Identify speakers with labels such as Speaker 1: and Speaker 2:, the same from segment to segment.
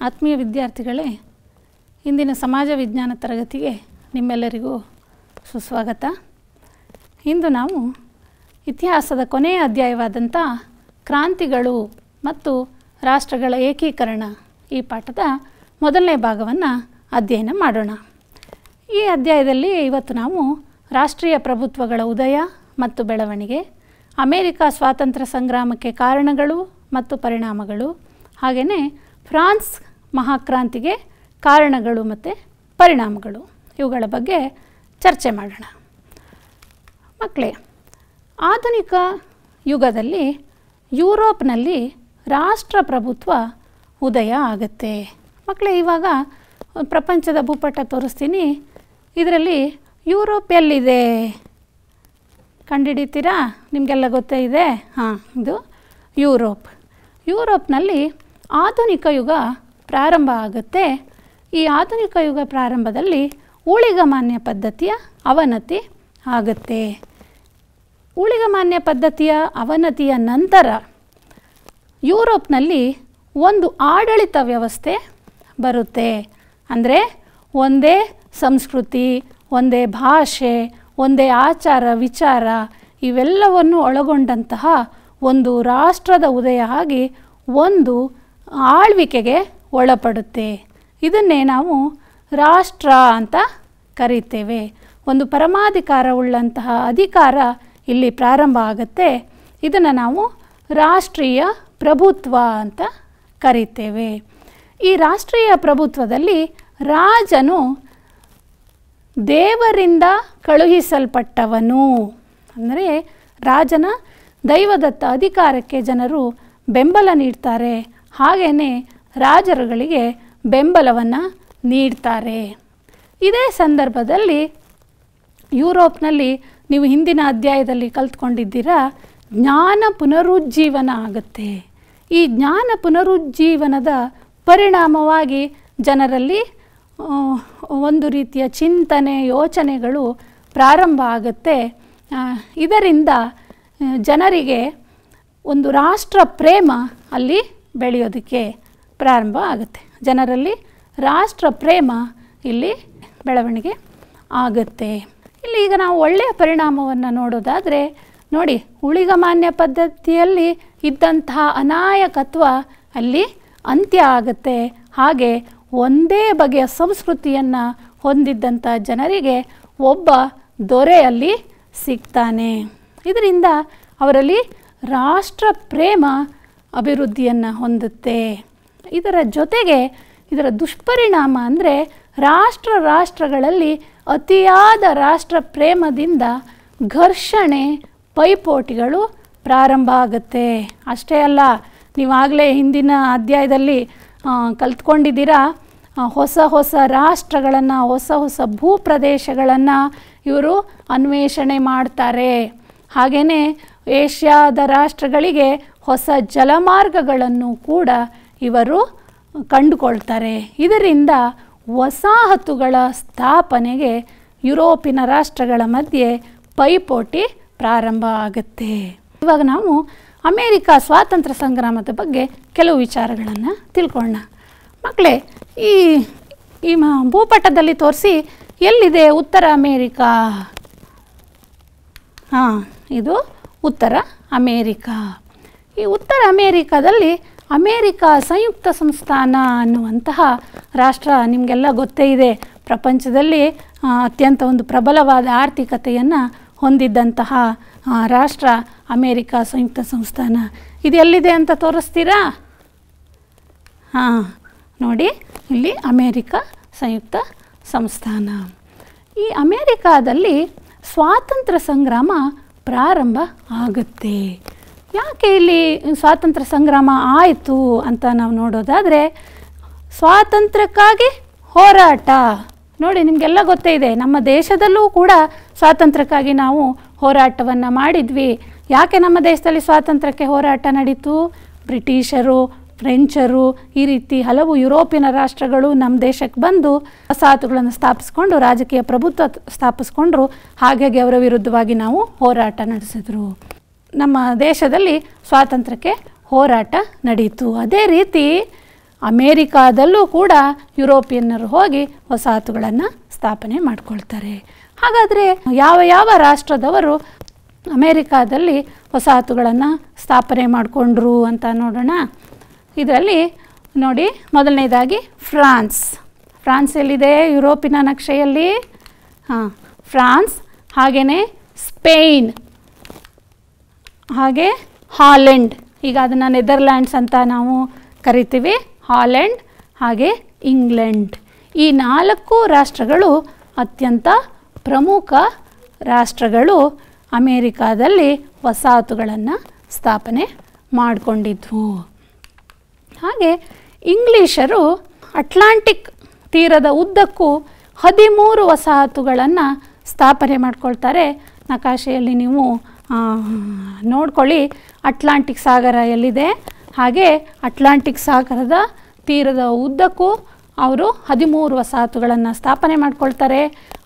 Speaker 1: ಆತ್ಮೀಯ ವಿದ್ಯಾರ್ಥಿಗಳೇ, ಇಂದಿನ ಸಮಾಜ ವಿಜ್ಞಾನ ತರಗತಿಗೆ ನಿಮ್ಮೆಲ್ಲರಿಗೂ ಸುಸ್ವಾಗತ. ಇಂದು ನಾವು ಇತಿಹಾಸದ ಕೊನೆಯ ಅಧ್ಯಾಯವಾದಂಥ ಕ್ರಾಂತಿಗಳು ಮತ್ತು ರಾಷ್ಟ್ರಗಳ ಏಕೀಕರಣ ಈ ಪಾಠದ ಮೊದಲನೇ ಭಾಗವನ್ನು ಅಧ್ಯಯನ ಮಾಡೋಣ. ಈ ಅಧ್ಯಾಯದಲ್ಲಿ ಇವತ್ತು ನಾವು ರಾಷ್ಟ್ರೀಯ ಪ್ರಭುತ್ವಗಳ ಉದಯ ಮತ್ತು ಬೆಳವಣಿಗೆ, ಅಮೇರಿಕಾ ಸ್ವಾತಂತ್ರ್ಯ ಸಂಗ್ರಾಮಕ್ಕೆ ಕಾರಣಗಳು ಮತ್ತು ಪರಿಣಾಮಗಳು, ಹಾಗೆಯೇ ಫ್ರಾನ್ಸ್ ಮಹಾಕ್ರಾಂತಿಗೆ ಕಾರಣಗಳು ಮತ್ತು ಪರಿಣಾಮಗಳು ಇವುಗಳ ಬಗ್ಗೆ ಚರ್ಚೆ ಮಾಡೋಣ. ಮಕ್ಕಳೇ, ಆಧುನಿಕ ಯುಗದಲ್ಲಿ ಯುರೋಪ್ನಲ್ಲಿ ರಾಷ್ಟ್ರಪ್ರಭುತ್ವ ಉದಯ ಆಗುತ್ತೆ. ಮಕ್ಕಳೇ, ಇವಾಗ ಪ್ರಪಂಚದ ಭೂಪಟ ತೋರಿಸ್ತೀನಿ. ಇದರಲ್ಲಿ ಯುರೋಪ್ ಎಲ್ಲಿದೆ ಕಂಡುಹಿಡಿತೀರಾ? ನಿಮಗೆಲ್ಲ ಗೊತ್ತೇ ಇದೆ. ಇದು ಯುರೋಪ್ನಲ್ಲಿ ಆಧುನಿಕ ಯುಗ ಪ್ರಾರಂಭ ಆಗುತ್ತೆ. ಈ ಆಧುನಿಕ ಯುಗ ಪ್ರಾರಂಭದಲ್ಲಿ ಊಳಿಗಮಾನ್ಯ ಪದ್ಧತಿಯ ಅವನತಿ ಆಗುತ್ತೆ. ಊಳಿಗಮಾನ್ಯ ಪದ್ಧತಿಯ ಅವನತಿಯ ನಂತರ ಯುರೋಪ್ನಲ್ಲಿ ಒಂದು ಆಡಳಿತ ವ್ಯವಸ್ಥೆ ಬರುತ್ತೆ. ಅಂದರೆ ಒಂದೇ ಸಂಸ್ಕೃತಿ, ಒಂದೇ ಭಾಷೆ, ಒಂದೇ ಆಚಾರ ವಿಚಾರ ಇವೆಲ್ಲವನ್ನು ಒಳಗೊಂಡಂತಹ ಒಂದು ರಾಷ್ಟ್ರದ ಉದಯ ಆಗಿ ಒಂದು ಆಳ್ವಿಕೆಗೆ ಒಳಪಡುತ್ತೆ. ಇದನ್ನೇ ನಾವು ರಾಷ್ಟ್ರ ಅಂತ ಕರೀತೇವೆ. ಒಂದು ಪರಮಾಧಿಕಾರವುಳ್ಳಂತಹ ಅಧಿಕಾರ ಇಲ್ಲಿ ಪ್ರಾರಂಭ ಆಗುತ್ತೆ. ಇದನ್ನು ನಾವು ರಾಷ್ಟ್ರೀಯ ಪ್ರಭುತ್ವ ಅಂತ ಕರೀತೇವೆ. ಈ ರಾಷ್ಟ್ರೀಯ ಪ್ರಭುತ್ವದಲ್ಲಿ ರಾಜನು ದೇವರಿಂದ ಕಳುಹಿಸಲ್ಪಟ್ಟವನು. ಅಂದರೆ ರಾಜನ ದೈವದತ್ತ ಅಧಿಕಾರಕ್ಕೆ ಜನರು ಬೆಂಬಲ ನೀಡ್ತಾರೆ. ಹಾಗೆಯೇ ರಾಜರುಗಳಿಗೆ ಬೆಂಬಲವನ್ನು ನೀಡ್ತಾರೆ. ಇದೇ ಸಂದರ್ಭದಲ್ಲಿ ಯುರೋಪ್ನಲ್ಲಿ ನೀವು ಹಿಂದಿನ ಅಧ್ಯಾಯದಲ್ಲಿ ಕಲ್ತ್ಕೊಂಡಿದ್ದೀರಾ, ಜ್ಞಾನ ಪುನರುಜ್ಜೀವನ ಆಗುತ್ತೆ. ಈ ಜ್ಞಾನ ಪುನರುಜ್ಜೀವನದ ಪರಿಣಾಮವಾಗಿ ಜನರಲ್ಲಿ ಒಂದು ರೀತಿಯ ಚಿಂತನೆ ಯೋಚನೆಗಳು ಪ್ರಾರಂಭ ಆಗುತ್ತೆ. ಇದರಿಂದ ಜನರಿಗೆ ಒಂದು ರಾಷ್ಟ್ರ ಪ್ರೇಮ ಅಲ್ಲಿ ಬೆಳೆಯೋದಕ್ಕೆ ಪ್ರಾರಂಭ ಆಗುತ್ತೆ. ಜನರಲ್ಲಿ ರಾಷ್ಟ್ರ ಪ್ರೇಮ ಇಲ್ಲಿ ಬೆಳವಣಿಗೆ ಆಗುತ್ತೆ. ಇಲ್ಲಿ ಈಗ ನಾವು ಒಳ್ಳೆಯ ಪರಿಣಾಮವನ್ನು ನೋಡೋದಾದರೆ ನೋಡಿ, ಊಳಿಗಮಾನ್ಯ ಪದ್ಧತಿಯಲ್ಲಿ ಇದ್ದಂತಹ ಅನಾಯಕತ್ವ ಅಲ್ಲಿ ಅಂತ್ಯ ಆಗುತ್ತೆ. ಹಾಗೆ ಒಂದೇ ಬಗೆಯ ಸಂಸ್ಕೃತಿಯನ್ನು ಹೊಂದಿದ್ದಂಥ ಜನರಿಗೆ ಒಬ್ಬ ದೊರೆಯಲ್ಲಿ ಸಿಗ್ತಾನೆ. ಇದರಿಂದ ಅವರಲ್ಲಿ ರಾಷ್ಟ್ರ ಪ್ರೇಮ ಅಭಿವೃದ್ಧಿಯನ್ನು ಹೊಂದುತ್ತೆ. ಇದರ ಜೊತೆಗೆ ಇದರ ದುಷ್ಪರಿಣಾಮ ಅಂದರೆ ರಾಷ್ಟ್ರಗಳಲ್ಲಿ ಅತಿಯಾದ ರಾಷ್ಟ್ರ ಪ್ರೇಮದಿಂದ ಘರ್ಷಣೆ ಪೈಪೋಟಿಗಳು ಪ್ರಾರಂಭ ಆಗುತ್ತೆ. ಅಷ್ಟೇ ಅಲ್ಲ, ನೀವಾಗಲೇ ಹಿಂದಿನ ಅಧ್ಯಾಯದಲ್ಲಿ ಕಲ್ತ್ಕೊಂಡಿದ್ದೀರಾ, ಹೊಸ ಹೊಸ ರಾಷ್ಟ್ರಗಳನ್ನು, ಹೊಸ ಹೊಸ ಭೂಪ್ರದೇಶಗಳನ್ನು ಇವರು ಅನ್ವೇಷಣೆ ಮಾಡ್ತಾರೆ. ಹಾಗೆಯೇ ಏಷ್ಯಾದ ರಾಷ್ಟ್ರಗಳಿಗೆ ಹೊಸ ಜಲಮಾರ್ಗಗಳನ್ನು ಕೂಡ ಇವರು ಕಂಡುಕೊಳ್ತಾರೆ. ಇದರಿಂದ ವಸಾಹತುಗಳ ಸ್ಥಾಪನೆಗೆ ಯುರೋಪಿನ ರಾಷ್ಟ್ರಗಳ ಮಧ್ಯೆ ಪೈಪೋಟಿ ಪ್ರಾರಂಭ ಆಗುತ್ತೆ. ಇವಾಗ ನಾವು ಅಮೇರಿಕಾ ಸ್ವಾತಂತ್ರ್ಯ ಸಂಗ್ರಾಮದ ಬಗ್ಗೆ ಕೆಲವು ವಿಚಾರಗಳನ್ನು ತಿಳ್ಕೊಳ್ಳೋಣ. ಮಕ್ಕಳೇ, ಈ ಭೂಪಟದಲ್ಲಿ ತೋರಿಸಿ, ಎಲ್ಲಿದೆ ಉತ್ತರ ಅಮೇರಿಕಾ? ಇದು ಉತ್ತರ ಅಮೇರಿಕಾ. ಈ ಉತ್ತರ ಅಮೇರಿಕಾದಲ್ಲಿ ಅಮೇರಿಕಾ ಸಂಯುಕ್ತ ಸಂಸ್ಥಾನ ಅನ್ನುವಂತಹ ರಾಷ್ಟ್ರ ನಿಮಗೆಲ್ಲ ಗೊತ್ತೇ ಇದೆ. ಪ್ರಪಂಚದಲ್ಲಿ ಅತ್ಯಂತ ಒಂದು ಪ್ರಬಲವಾದ ಆರ್ಥಿಕತೆಯನ್ನು ಹೊಂದಿದ್ದಂತಹ ರಾಷ್ಟ್ರ ಅಮೇರಿಕಾ ಸಂಯುಕ್ತ ಸಂಸ್ಥಾನ. ಇದು ಎಲ್ಲಿದೆ ಅಂತ ತೋರಿಸ್ತೀರಾ? ನೋಡಿ, ಇಲ್ಲಿ ಅಮೇರಿಕಾ ಸಂಯುಕ್ತ ಸಂಸ್ಥಾನ. ಈ ಅಮೇರಿಕಾದಲ್ಲಿ ಸ್ವಾತಂತ್ರ್ಯ ಸಂಗ್ರಾಮ ಪ್ರಾರಂಭ ಆಗುತ್ತೆ. ಯಾಕೆ ಇಲ್ಲಿ ಸ್ವಾತಂತ್ರ್ಯ ಸಂಗ್ರಾಮ ಆಯಿತು ಅಂತ ನಾವು ನೋಡೋದಾದರೆ, ಸ್ವಾತಂತ್ರ್ಯಕ್ಕಾಗಿ ಹೋರಾಟ. ನೋಡಿ, ನಿಮಗೆಲ್ಲ ಗೊತ್ತೇ ಇದೆ, ನಮ್ಮ ದೇಶದಲ್ಲೂ ಕೂಡ ಸ್ವಾತಂತ್ರ್ಯಕ್ಕಾಗಿ ನಾವು ಹೋರಾಟವನ್ನು ಮಾಡಿದ್ವಿ. ಯಾಕೆ ನಮ್ಮ ದೇಶದಲ್ಲಿ ಸ್ವಾತಂತ್ರ್ಯಕ್ಕೆ ಹೋರಾಟ ನಡೀತು? ಬ್ರಿಟಿಷರು, ಫ್ರೆಂಚರು ಈ ರೀತಿ ಹಲವು ಯುರೋಪಿನ ರಾಷ್ಟ್ರಗಳು ನಮ್ಮ ದೇಶಕ್ಕೆ ಬಂದು ವಸಾಹತುಗಳನ್ನು ಸ್ಥಾಪಿಸ್ಕೊಂಡು ರಾಜಕೀಯ ಪ್ರಭುತ್ವ ಸ್ಥಾಪಿಸ್ಕೊಂಡ್ರು. ಹಾಗಾಗಿ ಅವರ ವಿರುದ್ಧವಾಗಿ ನಾವು ಹೋರಾಟ ನಡೆಸಿದ್ರು. ನಮ್ಮ ದೇಶದಲ್ಲಿ ಸ್ವಾತಂತ್ರ್ಯಕ್ಕೆ ಹೋರಾಟ ನಡೆಯಿತು. ಅದೇ ರೀತಿ ಅಮೇರಿಕಾದಲ್ಲೂ ಕೂಡ ಯುರೋಪಿಯನ್ನರು ಹೋಗಿ ವಸಾಹತುಗಳನ್ನು ಸ್ಥಾಪನೆ ಮಾಡಿಕೊಳ್ತಾರೆ. ಹಾಗಾದರೆ ಯಾವ ಯಾವ ರಾಷ್ಟ್ರದವರು ಅಮೇರಿಕಾದಲ್ಲಿ ವಸಾಹತುಗಳನ್ನು ಸ್ಥಾಪನೆ ಮಾಡಿಕೊಂಡ್ರು ಅಂತ ನೋಡೋಣ. ಇದರಲ್ಲಿ ನೋಡಿ, ಮೊದಲನೇದಾಗಿ ಫ್ರಾನ್ಸ್ ಎಲ್ಲಿದೆ ಯುರೋಪಿನ ನಕ್ಷೆಯಲ್ಲಿ? ಫ್ರಾನ್ಸ್, ಹಾಗೆಯೇ ಸ್ಪೇನ್, ಹಾಗೆ ಹಾಲೆಂಡ್, ಈಗ ಅದನ್ನು ನೆದರ್ಲ್ಯಾಂಡ್ಸ್ ಅಂತ ನಾವು ಕರಿತೀವಿ, ಹಾಲೆಂಡ್, ಹಾಗೆ ಇಂಗ್ಲೆಂಡ್. ಈ 4 ರಾಷ್ಟ್ರಗಳು ಅತ್ಯಂತ ಪ್ರಮುಖ ರಾಷ್ಟ್ರಗಳು ಅಮೇರಿಕಾದಲ್ಲಿ ವಸಾಹತುಗಳನ್ನು ಸ್ಥಾಪನೆ ಮಾಡಿಕೊಂಡಿದ್ವು. ಹಾಗೆ ಇಂಗ್ಲೀಷರು ಅಟ್ಲಾಂಟಿಕ್ ತೀರದ ಉದ್ದಕ್ಕೂ 13 ವಸಾಹತುಗಳನ್ನು ಸ್ಥಾಪನೆ ಮಾಡ್ಕೊಳ್ತಾರೆ. ನಕಾಶೆಯಲ್ಲಿ ನೀವು ನೋಡ್ಕೊಳ್ಳಿ, ಅಟ್ಲಾಂಟಿಕ್ ಸಾಗರ ಎಲ್ಲಿದೆ, ಹಾಗೆ ಅಟ್ಲಾಂಟಿಕ್ ಸಾಗರದ ತೀರದ ಉದ್ದಕ್ಕೂ ಅವರು 13 ವಸಾಹತುಗಳನ್ನು ಸ್ಥಾಪನೆ ಮಾಡ್ಕೊಳ್ತಾರೆ.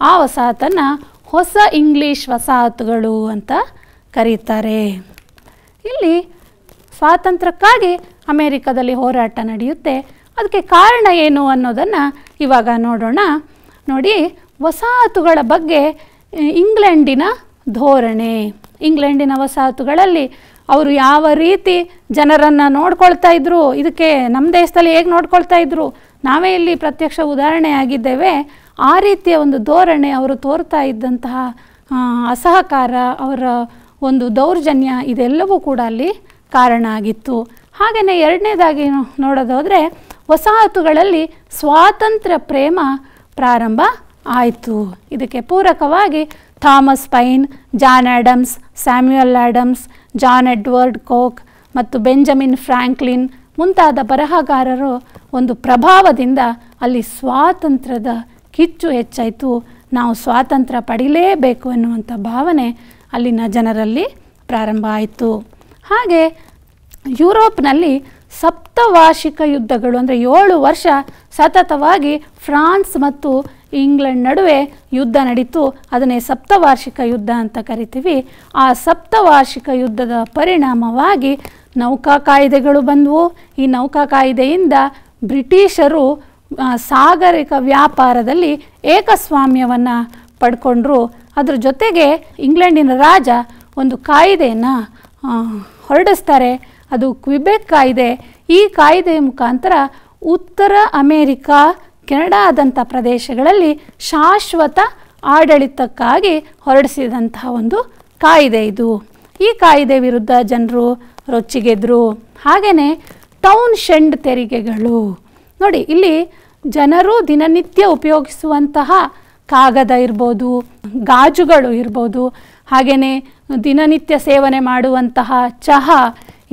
Speaker 1: ಆ ವಸಾಹತನ್ನು ಹೊಸ ಇಂಗ್ಲೀಷ್ ವಸಾಹತುಗಳು ಅಂತ ಕರೀತಾರೆ. ಇಲ್ಲಿ ಸ್ವಾತಂತ್ರ್ಯಕ್ಕಾಗಿ ಅಮೇರಿಕಾದಲ್ಲಿ ಹೋರಾಟ ನಡೆಯುತ್ತೆ. ಅದಕ್ಕೆ ಕಾರಣ ಏನು ಅನ್ನೋದನ್ನು ಇವಾಗ ನೋಡೋಣ. ನೋಡಿ, ವಸಾಹತುಗಳ ಬಗ್ಗೆ ಇಂಗ್ಲೆಂಡಿನ ಧೋರಣೆ, ಇಂಗ್ಲೆಂಡಿನ ವಸಾಹತುಗಳಲ್ಲಿ ಅವರು ಯಾವ ರೀತಿ ಜನರನ್ನು ನೋಡ್ಕೊಳ್ತಾ ಇದ್ರು, ಇದಕ್ಕೆ ನಮ್ಮ ದೇಶದಲ್ಲಿ ಹೇಗೆ ನೋಡ್ಕೊಳ್ತಾ ಇದ್ರು, ನಾವೇ ಇಲ್ಲಿ ಪ್ರತ್ಯಕ್ಷ ಉದಾಹರಣೆ ಆಗಿದ್ದೇವೆ. ಆ ರೀತಿಯ ಒಂದು ಧೋರಣೆ ಅವರು ತೋರ್ತಾ ಇದ್ದಂತಹ ಅಸಹಕಾರ, ಅವರ ಒಂದು ದೌರ್ಜನ್ಯ, ಇದೆಲ್ಲವೂ ಕೂಡ ಅಲ್ಲಿ ಕಾರಣ ಆಗಿತ್ತು. ಹಾಗೆಯೇ ಎರಡನೇದಾಗಿ ನೋಡೋದಾದರೆ ವಸಾಹತುಗಳಲ್ಲಿ ಸ್ವಾತಂತ್ರ್ಯ ಪ್ರೇಮ ಪ್ರಾರಂಭ ಆಯಿತು. ಇದಕ್ಕೆ ಪೂರಕವಾಗಿ Thomas Paine, John Adams, Samuel Adams, John Edward Coke ಮತ್ತು ಬೆಂಜಮಿನ್ ಫ್ರಾಂಕ್ಲಿನ್ ಮುಂತಾದ ಬರಹಗಾರರು ಒಂದು ಪ್ರಭಾವದಿಂದ ಅಲ್ಲಿ ಸ್ವಾತಂತ್ರ್ಯದ ಕಿಚ್ಚು ಹೆಚ್ಚಾಯಿತು. ನಾವು ಸ್ವಾತಂತ್ರ್ಯ ಪಡೀಲೇಬೇಕು ಎನ್ನುವಂಥ ಭಾವನೆ ಅಲ್ಲಿನ ಜನರಲ್ಲಿ ಪ್ರಾರಂಭ ಆಯಿತು. ಹಾಗೆ ಯುರೋಪ್ನಲ್ಲಿ ಸಪ್ತವಾರ್ಷಿಕ ಯುದ್ಧಗಳು, ಅಂದರೆ 7 ವರ್ಷ ಸತತವಾಗಿ ಫ್ರಾನ್ಸ್ ಮತ್ತು ಇಂಗ್ಲೆಂಡ್ ನಡುವೆ ಯುದ್ಧ ನಡೀತು. ಅದನ್ನೇ ಸಪ್ತವಾರ್ಷಿಕ ಯುದ್ಧ ಅಂತ ಕರಿತೀವಿ. ಆ ಸಪ್ತವಾರ್ಷಿಕ ಯುದ್ಧದ ಪರಿಣಾಮವಾಗಿ ನೌಕಾ ಕಾಯ್ದೆಗಳು ಬಂದವು. ಈ ನೌಕಾ ಕಾಯ್ದೆಯಿಂದ ಬ್ರಿಟಿಷರು ಸಾಗರಿಕ ವ್ಯಾಪಾರದಲ್ಲಿ ಏಕಸ್ವಾಮ್ಯವನ್ನು ಪಡ್ಕೊಂಡ್ರು. ಅದ್ರ ಜೊತೆಗೆ ಇಂಗ್ಲೆಂಡಿನ ರಾಜ ಒಂದು ಕಾಯ್ದೆಯನ್ನು ಹೊರಡಿಸ್ತಾರೆ, ಅದು ಕ್ವಿಬೆಕ್ ಕಾಯ್ದೆ. ಈ ಕಾಯ್ದೆಯ ಮುಖಾಂತರ ಉತ್ತರ ಅಮೇರಿಕಾ, ಕೆನಡಾದಂಥ ಪ್ರದೇಶಗಳಲ್ಲಿ ಶಾಶ್ವತ ಆಡಳಿತಕ್ಕಾಗಿ ಹೊರಡಿಸಿದಂತಹ ಒಂದು ಕಾಯ್ದೆ ಇದು. ಈ ಕಾಯ್ದೆ ವಿರುದ್ಧ ಜನರು ರೊಚ್ಚಿಗೆದ್ರು. ಹಾಗೆಯೇ ಟೌನ್ ಶೆಂಡ್ ತೆರಿಗೆಗಳು ನೋಡಿ, ಇಲ್ಲಿ ಜನರು ದಿನನಿತ್ಯ ಉಪಯೋಗಿಸುವಂತಹ ಕಾಗದ ಇರ್ಬೋದು, ಗಾಜುಗಳು ಇರ್ಬೋದು, ಹಾಗೆಯೇ ದಿನನಿತ್ಯ ಸೇವನೆ ಮಾಡುವಂತಹ ಚಹಾ,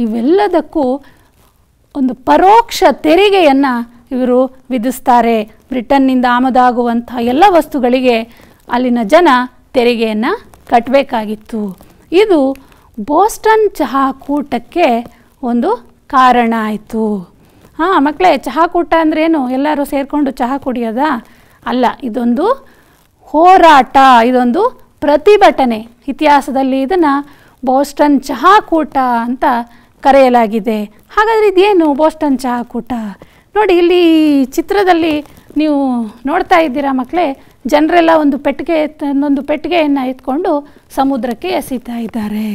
Speaker 1: ಇವೆಲ್ಲದಕ್ಕೂ ಒಂದು ಪರೋಕ್ಷ ತೆರಿಗೆಯನ್ನು ಇವರು ವಿಧಿಸ್ತಾರೆ. ಬ್ರಿಟನ್ನಿಂದ ಆಮದಾಗುವಂತಹ ಎಲ್ಲ ವಸ್ತುಗಳಿಗೆ ಅಲ್ಲಿನ ಜನ ತೆರಿಗೆಯನ್ನು ಕಟ್ಟಬೇಕಾಗಿತ್ತು. ಇದು ಬೋಸ್ಟನ್ ಚಹಾ ಕೂಟಕ್ಕೆ ಒಂದು ಕಾರಣ ಆಯಿತು. ಮಕ್ಕಳೇ, ಚಹಾ ಕೂಟ ಅಂದ್ರೇನು? ಎಲ್ಲರೂ ಸೇರಿಕೊಂಡು ಚಹಾ ಕುಡಿಯೋದಾ? ಅಲ್ಲ, ಇದೊಂದು ಹೋರಾಟ, ಇದೊಂದು ಪ್ರತಿಭಟನೆ. ಇತಿಹಾಸದಲ್ಲಿ ಇದನ್ನು ಬೋಸ್ಟನ್ ಚಹಾ ಕೂಟ ಅಂತ ಕರೆಯಲಾಗಿದೆ. ಹಾಗಾದರೆ ಇದೇನು ಬೋಸ್ಟನ್ ಚಹಾ ಕೂಟ? ನೋಡಿ, ಇಲ್ಲಿ ಚಿತ್ರದಲ್ಲಿ ನೀವು ನೋಡ್ತಾ ಇದ್ದೀರಾ ಮಕ್ಕಳೇ, ಜನರೆಲ್ಲ ಒಂದು ಪೆಟ್ಟಿಗೆಯನ್ನು ಎತ್ಕೊಂಡು ಸಮುದ್ರಕ್ಕೆ ಎಸೀತಾ ಇದ್ದಾರೆ.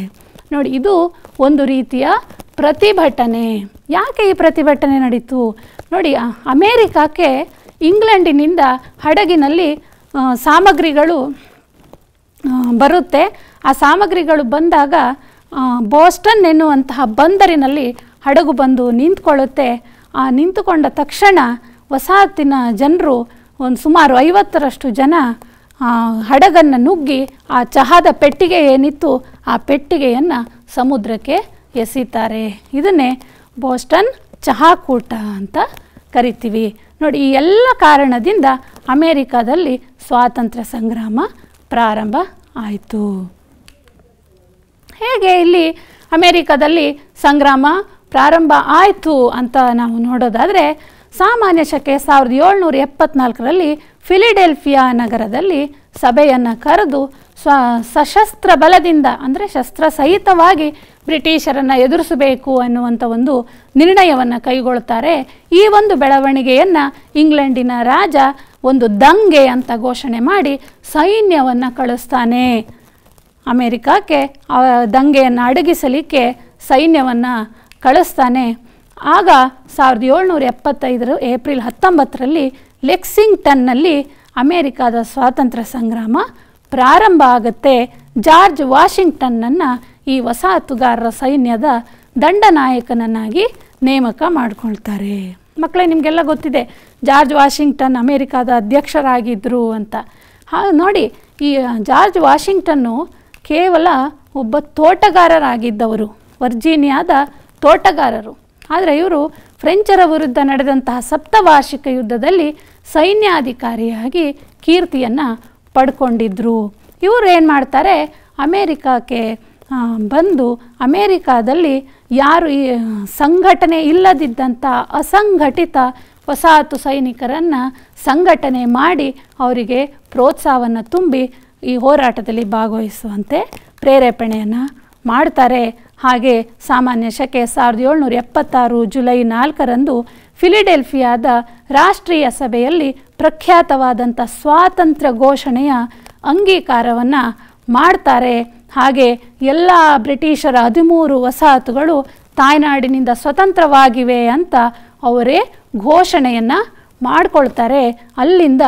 Speaker 1: ನೋಡಿ, ಇದು ಒಂದು ರೀತಿಯ ಪ್ರತಿಭಟನೆ. ಯಾಕೆ ಈ ಪ್ರತಿಭಟನೆ ನಡೀತು? ನೋಡಿ, ಅಮೇರಿಕಕ್ಕೆ ಇಂಗ್ಲೆಂಡಿನಿಂದ ಹಡಗಿನಲ್ಲಿ ಸಾಮಗ್ರಿಗಳು ಬರುತ್ತೆ. ಆ ಸಾಮಗ್ರಿಗಳು ಬಂದಾಗ ಬೋಸ್ಟನ್ ಎನ್ನುವಂತಹ ಬಂದರಿನಲ್ಲಿ ಹಡಗು ಬಂದು ನಿಂತ್ಕೊಳ್ಳುತ್ತೆ. ಆ ನಿಂತುಕೊಂಡ ತಕ್ಷಣ ವಸಾಹತಿನ ಜನರು ಒಂದು ಸುಮಾರು 50ರಷ್ಟು ಜನ ಹಡಗನ್ನು ನುಗ್ಗಿ ಆ ಚಹಾದ ಪೆಟ್ಟಿಗೆ ಏನಿತ್ತು ಆ ಪೆಟ್ಟಿಗೆಯನ್ನು ಸಮುದ್ರಕ್ಕೆ ಎಸೀತಾರೆ. ಇದನ್ನೇ ಬೋಸ್ಟನ್ ಚಹಾ ಕೂಟ ಅಂತ ಕರಿತೀವಿ. ನೋಡಿ, ಈ ಎಲ್ಲ ಕಾರಣದಿಂದ ಅಮೇರಿಕಾದಲ್ಲಿ ಸ್ವಾತಂತ್ರ್ಯ ಸಂಗ್ರಾಮ ಪ್ರಾರಂಭ ಆಯಿತು. ಹೇಗೆ ಇಲ್ಲಿ ಅಮೇರಿಕಾದಲ್ಲಿ ಸಂಗ್ರಾಮ ಪ್ರಾರಂಭ ಆಯಿತು ಅಂತ ನಾವು ನೋಡೋದಾದರೆ, ಸಾಮಾನ್ಯ ಶಕೆ 1774ರಲ್ಲಿ ಫಿಲಿಡೆಲ್ಫಿಯಾ ನಗರದಲ್ಲಿ ಸಭೆಯನ್ನು ಕರೆದು ಸಶಸ್ತ್ರ ಬಲದಿಂದ ಅಂದರೆ ಶಸ್ತ್ರಸಹಿತವಾಗಿ ಬ್ರಿಟಿಷರನ್ನು ಎದುರಿಸಬೇಕು ಅನ್ನುವಂಥ ಒಂದು ನಿರ್ಣಯವನ್ನು ಕೈಗೊಳ್ತಾರೆ. ಈ ಒಂದು ಬೆಳವಣಿಗೆಯನ್ನು ಇಂಗ್ಲೆಂಡಿನ ರಾಜ ಒಂದು ದಂಗೆ ಅಂತ ಘೋಷಣೆ ಮಾಡಿ ಸೈನ್ಯವನ್ನು ಕಳಿಸ್ತಾನೆ. ಅಮೇರಿಕಕ್ಕೆ ಆ ದಂಗೆಯನ್ನು ಅಡಗಿಸಲಿಕ್ಕೆ ಸೈನ್ಯವನ್ನು ಕಳಿಸ್ತಾನೆ. ಆಗ 1775 ಏಪ್ರಿಲ್ 19ರಲ್ಲಿ ಲೆಕ್ಸಿಂಗ್ಟನ್ನಲ್ಲಿ ಅಮೇರಿಕಾದ ಸ್ವಾತಂತ್ರ್ಯ ಸಂಗ್ರಾಮ ಪ್ರಾರಂಭ ಆಗುತ್ತೆ. ಜಾರ್ಜ್ ವಾಷಿಂಗ್ಟನ್ನನ್ನು ಈ ವಸಾಹತುಗಾರರ ಸೈನ್ಯದ ದಂಡನಾಯಕನನ್ನಾಗಿ ನೇಮಕ ಮಾಡಿಕೊಳ್ತಾರೆ. ಮಕ್ಕಳೇ, ನಿಮಗೆಲ್ಲ ಗೊತ್ತಿದೆ ಜಾರ್ಜ್ ವಾಷಿಂಗ್ಟನ್ ಅಮೇರಿಕಾದ ಅಧ್ಯಕ್ಷರಾಗಿದ್ದರು ಅಂತ. ನೋಡಿ, ಈ ಜಾರ್ಜ್ ವಾಷಿಂಗ್ಟನ್ನು ಕೇವಲ ಒಬ್ಬ ತೋಟಗಾರರಾಗಿದ್ದವರು, ವರ್ಜೀನಿಯಾದ ತೋಟಗಾರರು. ಆದರೆ ಇವರು ಫ್ರೆಂಚರ ವಿರುದ್ಧ ನಡೆದಂತಹ ಸಪ್ತವಾರ್ಷಿಕ ಯುದ್ಧದಲ್ಲಿ ಸೈನ್ಯಾಧಿಕಾರಿಯಾಗಿ ಕೀರ್ತಿಯನ್ನು ಪಡ್ಕೊಂಡಿದ್ದರು. ಇವರು ಏನು ಮಾಡ್ತಾರೆ, ಅಮೇರಿಕಕ್ಕೆ ಬಂದು ಅಮೇರಿಕಾದಲ್ಲಿ ಯಾರು ಈ ಸಂಘಟನೆ ಇಲ್ಲದಿದ್ದಂಥ ಅಸಂಘಟಿತ ವಸಾಹತು ಸೈನಿಕರನ್ನು ಸಂಘಟನೆ ಮಾಡಿ ಅವರಿಗೆ ಪ್ರೋತ್ಸಾಹವನ್ನು ತುಂಬಿ ಈ ಹೋರಾಟದಲ್ಲಿ ಭಾಗವಹಿಸುವಂತೆ ಪ್ರೇರೇಪಣೆಯನ್ನು ಮಾಡ್ತಾರೆ. ಹಾಗೆ ಸಾಮಾನ್ಯ ಶಕೆ 1776 ಜುಲೈ 4ರಂದು ಫಿಲಿಡೆಲ್ಫಿಯಾದ ರಾಷ್ಟ್ರೀಯ ಸಭೆಯಲ್ಲಿ ಪ್ರಖ್ಯಾತವಾದಂಥ ಸ್ವಾತಂತ್ರ್ಯ ಘೋಷಣೆಯ ಅಂಗೀಕಾರವನ್ನು ಮಾಡ್ತಾರೆ. ಹಾಗೆ ಎಲ್ಲ ಬ್ರಿಟಿಷರ 13 ವಸಾಹತುಗಳು ತಾಯ್ನಾಡಿನಿಂದ ಸ್ವತಂತ್ರವಾಗಿವೆ ಅಂತ ಅವರೇ ಘೋಷಣೆಯನ್ನು ಮಾಡಿಕೊಳ್ತಾರೆ. ಅಲ್ಲಿಂದ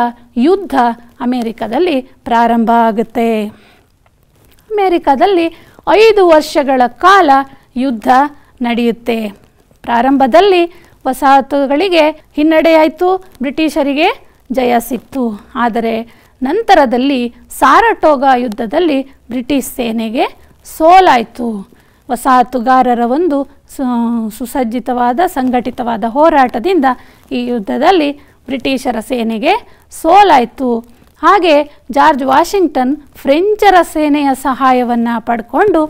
Speaker 1: ಯುದ್ಧ ಅಮೇರಿಕಾದಲ್ಲಿ ಪ್ರಾರಂಭ ಆಗುತ್ತೆ. ಅಮೇರಿಕಾದಲ್ಲಿ 5 ವರ್ಷಗಳ ಕಾಲ ಯುದ್ಧ ನಡೆಯುತ್ತೆ. ಪ್ರಾರಂಭದಲ್ಲಿ ವಸಾಹತುಗಳಿಗೆ ಹಿನ್ನಡೆಯಾಯಿತು, ಬ್ರಿಟಿಷರಿಗೆ ಜಯ ಸಿಕ್ತು. ಆದರೆ ನಂತರದಲ್ಲಿ ಸಾರಟೋಗಾ ಯುದ್ಧದಲ್ಲಿ ಬ್ರಿಟಿಷ್ ಸೇನೆಗೆ ಸೋಲಾಯಿತು. ವಸಾಹತುಗಾರರ ಒಂದು ಸುಸಜ್ಜಿತವಾದ ಸಂಘಟಿತವಾದ ಹೋರಾಟದಿಂದ ಈ ಯುದ್ಧದಲ್ಲಿ ಬ್ರಿಟಿಷರ ಸೇನೆಗೆ ಸೋಲಾಯಿತು. ಹಾಗೆ ಜಾರ್ಜ್ ವಾಷಿಂಗ್ಟನ್ ಫ್ರೆಂಚರ ಸೇನೆಯ ಸಹಾಯವನ್ನು ಪಡ್ಕೊಂಡು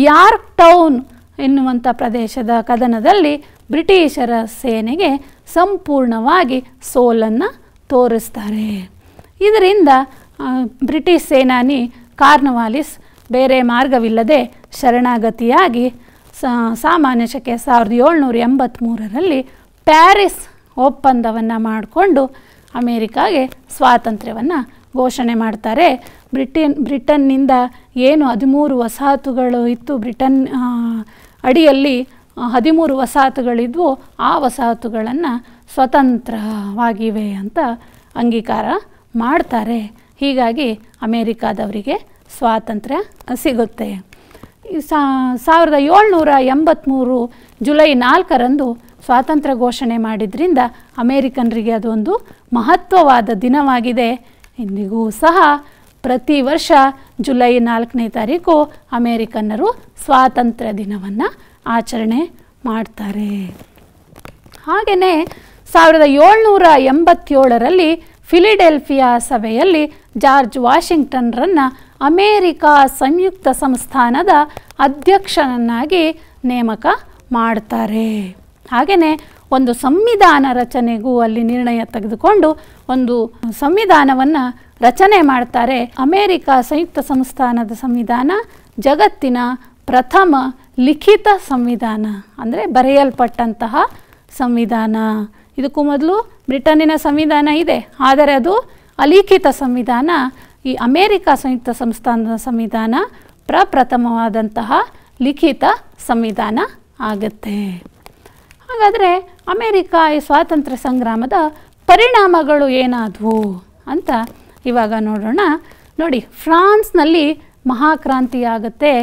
Speaker 1: ಯಾರ್ಕ್ ಟೌನ್ ಎನ್ನುವಂಥ ಪ್ರದೇಶದ ಕದನದಲ್ಲಿ ಬ್ರಿಟಿಷರ ಸೇನೆಗೆ ಸಂಪೂರ್ಣವಾಗಿ ಸೋಲನ್ನು ತೋರಿಸ್ತಾರೆ. ಇದರಿಂದ ಬ್ರಿಟಿಷ್ ಸೇನಾನಿ ಕಾರ್ನ್ವಾಲಿಸ್ ಬೇರೆ ಮಾರ್ಗವಿಲ್ಲದೆ ಶರಣಾಗತಿಯಾಗಿ ಸಾಮಾನ್ಯ ಶಕೆ 1783ರಲ್ಲಿ ಪ್ಯಾರಿಸ್ ಒಪ್ಪಂದವನ್ನು ಮಾಡಿಕೊಂಡು ಅಮೇರಿಕಾಗೆ ಸ್ವಾತಂತ್ರ್ಯವನ್ನು ಘೋಷಣೆ ಮಾಡ್ತಾರೆ. ಬ್ರಿಟನ್ನಿಂದ ಏನು 13 ವಸಾಹತುಗಳು ಇತ್ತು, ಬ್ರಿಟನ್ ಅಡಿಯಲ್ಲಿ 13 ವಸಾಹತುಗಳಿದ್ವು, ಆ ವಸಾಹತುಗಳನ್ನು ಸ್ವತಂತ್ರವಾಗಿವೆ ಅಂತ ಅಂಗೀಕಾರ ಮಾಡ್ತಾರೆ. ಹೀಗಾಗಿ ಅಮೇರಿಕಾದವರಿಗೆ ಸ್ವಾತಂತ್ರ್ಯ ಸಿಗುತ್ತೆ. 1783 ಜುಲೈ 4ರಂದು ಸ್ವಾತಂತ್ರ್ಯ ಘೋಷಣೆ ಮಾಡಿದ್ರಿಂದ ಅಮೇರಿಕನ್ರಿಗೆ ಅದೊಂದು ಮಹತ್ವವಾದ ದಿನವಾಗಿದೆ. ಇಂದಿಗೂ ಸಹ ಪ್ರತಿ ವರ್ಷ ಜುಲೈ 4ನೇ ತಾರೀಕು ಅಮೇರಿಕನ್ನರು ಸ್ವಾತಂತ್ರ್ಯ ದಿನವನ್ನು ಆಚರಣೆ ಮಾಡ್ತಾರೆ. ಹಾಗೆಯೇ 1787ರಲ್ಲಿ ಫಿಲಿಡೆಲ್ಫಿಯಾ ಸಭೆಯಲ್ಲಿ ಜಾರ್ಜ್ ವಾಷಿಂಗ್ಟನ್ರನ್ನು ಅಮೇರಿಕಾ ಸಂಯುಕ್ತ ಸಂಸ್ಥಾನದ ಅಧ್ಯಕ್ಷನನ್ನಾಗಿ ನೇಮಕ ಮಾಡ್ತಾರೆ. ಹಾಗೆಯೇ ಒಂದು ಸಂವಿಧಾನ ರಚನೆಗೂ ಅಲ್ಲಿ ನಿರ್ಣಯ ತೆಗೆದುಕೊಂಡು ಒಂದು ಸಂವಿಧಾನವನ್ನು ರಚನೆ ಮಾಡ್ತಾರೆ. ಅಮೇರಿಕಾ ಸಂಯುಕ್ತ ಸಂಸ್ಥಾನದ ಸಂವಿಧಾನ ಜಗತ್ತಿನ ಪ್ರಥಮ ಲಿಖಿತ ಸಂವಿಧಾನ, ಅಂದರೆ ಬರೆಯಲ್ಪಟ್ಟಂತಹ ಸಂವಿಧಾನ. ಇದಕ್ಕೂ ಮೊದಲು ಬ್ರಿಟನ್ನಿನ ಸಂವಿಧಾನ ಇದೆ, ಆದರೆ ಅದು ಅಲಿಖಿತ ಸಂವಿಧಾನ. ಈ ಅಮೇರಿಕಾ ಸಂಯುಕ್ತ ಸಂಸ್ಥಾನದ ಸಂವಿಧಾನ ಪ್ರಪ್ರಥಮವಾದಂತಹ ಲಿಖಿತ ಸಂವಿಧಾನ ಆಗುತ್ತೆ. ಹಾಗಾದರೆ ಅಮೇರಿಕಾ ಈ ಸ್ವಾತಂತ್ರ್ಯ ಸಂಗ್ರಾಮದ ಪರಿಣಾಮಗಳು ಏನಾದವು ಅಂತ ಇವಾಗ ನೋಡೋಣ. ನೋಡಿ, ಫ್ರಾನ್ಸ್ನಲ್ಲಿ ಮಹಾಕ್ರಾಂತಿ ಆಗುತ್ತೆ.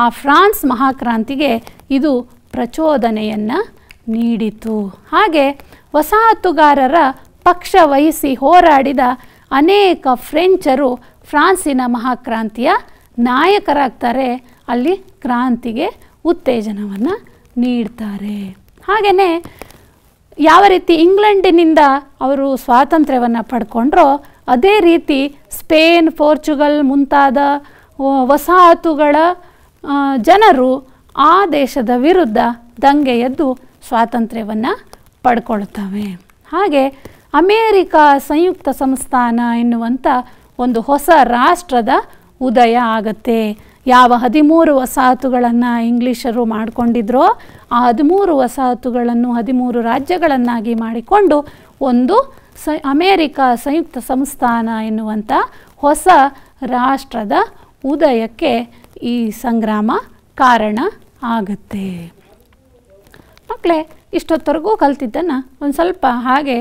Speaker 1: ಆ ಫ್ರಾನ್ಸ್ ಮಹಾಕ್ರಾಂತಿಗೆ ಇದು ಪ್ರಚೋದನೆಯನ್ನು ನೀಡಿತು. ಹಾಗೆ ವಸಾಹತುಗಾರರ ಪಕ್ಷ ವಹಿಸಿ ಹೋರಾಡಿದ ಅನೇಕ ಫ್ರೆಂಚರು ಫ್ರಾನ್ಸಿನ ಮಹಾಕ್ರಾಂತಿಯ ನಾಯಕರಾಗ್ತಾರೆ. ಅಲ್ಲಿ ಕ್ರಾಂತಿಗೆ ಉತ್ತೇಜನವನ್ನು ನೀಡ್ತಾರೆ. ಹಾಗೆಯೇ ಯಾವ ರೀತಿ ಇಂಗ್ಲೆಂಡಿನಿಂದ ಅವರು ಸ್ವಾತಂತ್ರ್ಯವನ್ನು ಪಡ್ಕೊಂಡ್ರೋ ಅದೇ ರೀತಿ ಸ್ಪೇನ್, ಪೋರ್ಚುಗಲ್ ಮುಂತಾದ ವಸಾಹತುಗಳ ಜನರು ಆ ದೇಶದ ವಿರುದ್ಧ ದಂಗೆ ಎದ್ದು ಸ್ವಾತಂತ್ರ್ಯವನ್ನು ಪಡ್ಕೊಳ್ತವೆ. ಹಾಗೆ ಅಮೇರಿಕಾ ಸಂಯುಕ್ತ ಸಂಸ್ಥಾನ ಎನ್ನುವಂಥ ಒಂದು ಹೊಸ ರಾಷ್ಟ್ರದ ಉದಯ ಆಗತ್ತೆ. ಯಾವ 13 ವಸಾಹತುಗಳನ್ನು ಇಂಗ್ಲೀಷರು ಮಾಡಿಕೊಂಡಿದ್ರೋ ಆ 13 ವಸಾಹತುಗಳನ್ನು 13 ರಾಜ್ಯಗಳನ್ನಾಗಿ ಮಾಡಿಕೊಂಡು ಒಂದು ಅಮೇರಿಕಾ ಸಂಯುಕ್ತ ಸಂಸ್ಥಾನ ಎನ್ನುವಂಥ ಹೊಸ ರಾಷ್ಟ್ರದ ಉದಯಕ್ಕೆ ಈ ಸಂಗ್ರಾಮ ಕಾರಣ ಆಗತ್ತೆ. ಮಕ್ಕಳೇ, ಇಷ್ಟೊತ್ತರೆಗೂ ಕಲ್ತಿದ್ದನ್ನು ಒಂದು ಸ್ವಲ್ಪ ಹಾಗೆ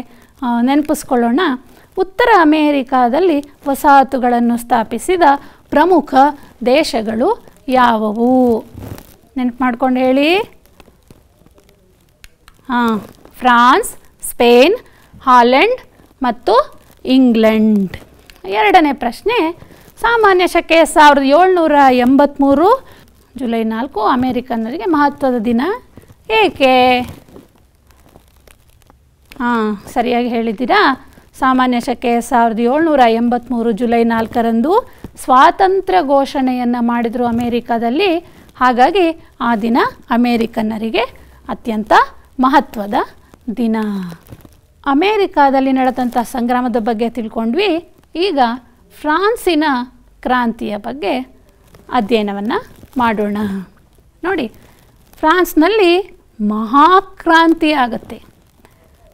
Speaker 1: ನೆನಪಿಸ್ಕೊಳ್ಳೋಣ. ಉತ್ತರ ಅಮೇರಿಕಾದಲ್ಲಿ ವಸಾಹತುಗಳನ್ನು ಸ್ಥಾಪಿಸಿದ ಪ್ರಮುಖ ದೇಶಗಳು ಯಾವುವು? ನೆನಪು ಮಾಡ್ಕೊಂಡು ಹೇಳಿ. ಫ್ರಾನ್ಸ್, ಸ್ಪೇನ್, ಹಾಲೆಂಡ್ ಮತ್ತು ಇಂಗ್ಲೆಂಡ್. ಎರಡನೇ ಪ್ರಶ್ನೆ, ಸಾಮಾನ್ಯ ಶಕೆ 1783 ಜುಲೈ 4 ಅಮೇರಿಕನ್ನರಿಗೆ ಮಹತ್ವದ ದಿನ ಏಕೆ? ಸರಿಯಾಗಿ ಹೇಳಿದ್ದೀರಾ. ಸಾಮಾನ್ಯ ಶಕೆ 1783 ಜುಲೈ 4ರಂದು ಸ್ವಾತಂತ್ರ್ಯ ಘೋಷಣೆಯನ್ನು ಮಾಡಿದರು ಅಮೇರಿಕಾದಲ್ಲಿ. ಹಾಗಾಗಿ ಆ ದಿನ ಅಮೇರಿಕನ್ನರಿಗೆ ಅತ್ಯಂತ ಮಹತ್ವದ ದಿನ. ಅಮೇರಿಕಾದಲ್ಲಿ ನಡೆದಂಥ ಸಂಗ್ರಾಮದ ಬಗ್ಗೆ ತಿಳ್ಕೊಂಡ್ವಿ. ಈಗ ಫ್ರಾನ್ಸಿನ ಕ್ರಾಂತಿಯ ಬಗ್ಗೆ ಅಧ್ಯಯನವನ್ನು ಮಾಡೋಣ. ನೋಡಿ, ಫ್ರಾನ್ಸ್ನಲ್ಲಿ ಮಹಾಕ್ರಾಂತಿ ಆಗುತ್ತೆ.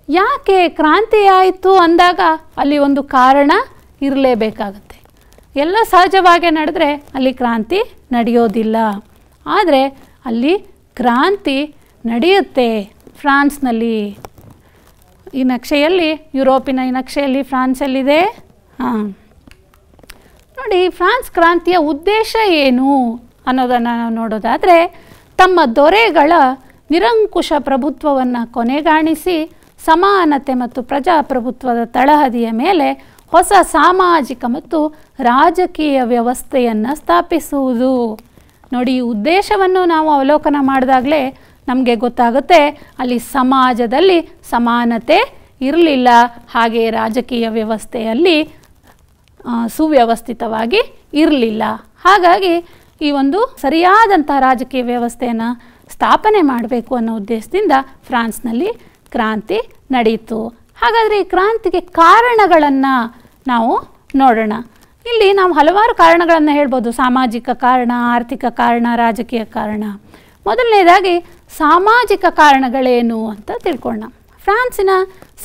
Speaker 1: ಯಾಕೆ ಕ್ರಾಂತಿ ಆಯಿತು ಅಂದಾಗ ಅಲ್ಲಿ ಒಂದು ಕಾರಣ ಇರಲೇಬೇಕಾಗತ್ತೆ. ಎಲ್ಲ ಸಹಜವಾಗಿ ನಡೆದ್ರೆ ಅಲ್ಲಿ ಕ್ರಾಂತಿ ನಡೆಯೋದಿಲ್ಲ. ಆದರೆ ಅಲ್ಲಿ ಕ್ರಾಂತಿ ನಡೆಯುತ್ತೆ ಫ್ರಾನ್ಸ್ನಲ್ಲಿ. ಈ ನಕ್ಷೆಯಲ್ಲಿ, ಯುರೋಪಿನ ಈ ನಕ್ಷೆಯಲ್ಲಿ ಫ್ರಾನ್ಸಲ್ಲಿದೆ. ನೋಡಿ, ಫ್ರಾನ್ಸ್ ಕ್ರಾಂತಿಯ ಉದ್ದೇಶ ಏನು ಅನ್ನೋದನ್ನು ನಾವು ನೋಡೋದಾದರೆ, ತಮ್ಮ ದೊರೆಗಳ ನಿರಂಕುಶ ಪ್ರಭುತ್ವವನ್ನು ಕೊನೆಗಾಣಿಸಿ ಸಮಾನತೆ ಮತ್ತು ಪ್ರಜಾಪ್ರಭುತ್ವದ ತಳಹದಿಯ ಮೇಲೆ ಹೊಸ ಸಾಮಾಜಿಕ ಮತ್ತು ರಾಜಕೀಯ ವ್ಯವಸ್ಥೆಯನ್ನು ಸ್ಥಾಪಿಸುವುದು. ನೋಡಿ, ಈ ಉದ್ದೇಶವನ್ನು ನಾವು ಅವಲೋಕನ ಮಾಡಿದಾಗಲೇ ನಮಗೆ ಗೊತ್ತಾಗುತ್ತೆ ಅಲ್ಲಿ ಸಮಾಜದಲ್ಲಿ ಸಮಾನತೆ ಇರಲಿಲ್ಲ, ಹಾಗೆ ರಾಜಕೀಯ ವ್ಯವಸ್ಥೆಯಲ್ಲಿ ಸುವ್ಯವಸ್ಥಿತವಾಗಿ ಇರಲಿಲ್ಲ. ಹಾಗಾಗಿ ಈ ಒಂದು ಸರಿಯಾದಂಥ ರಾಜಕೀಯ ವ್ಯವಸ್ಥೆಯನ್ನು ಸ್ಥಾಪನೆ ಮಾಡಬೇಕು ಅನ್ನೋ ಉದ್ದೇಶದಿಂದ ಫ್ರಾನ್ಸ್ನಲ್ಲಿ ಕ್ರಾಂತಿ ನಡೆಯಿತು. ಹಾಗಾದರೆ ಈ ಕ್ರಾಂತಿಗೆ ಕಾರಣಗಳನ್ನು ನಾವು ನೋಡೋಣ. ಇಲ್ಲಿ ನಾವು ಹಲವಾರು ಕಾರಣಗಳನ್ನು ಹೇಳ್ಬೋದು. ಸಾಮಾಜಿಕ ಕಾರಣ, ಆರ್ಥಿಕ ಕಾರಣ, ರಾಜಕೀಯ ಕಾರಣ. ಮೊದಲನೇದಾಗಿ ಸಾಮಾಜಿಕ ಕಾರಣಗಳೇನು ಅಂತ ತಿಳ್ಕೊಳ್ಳೋಣ. ಫ್ರಾನ್ಸಿನ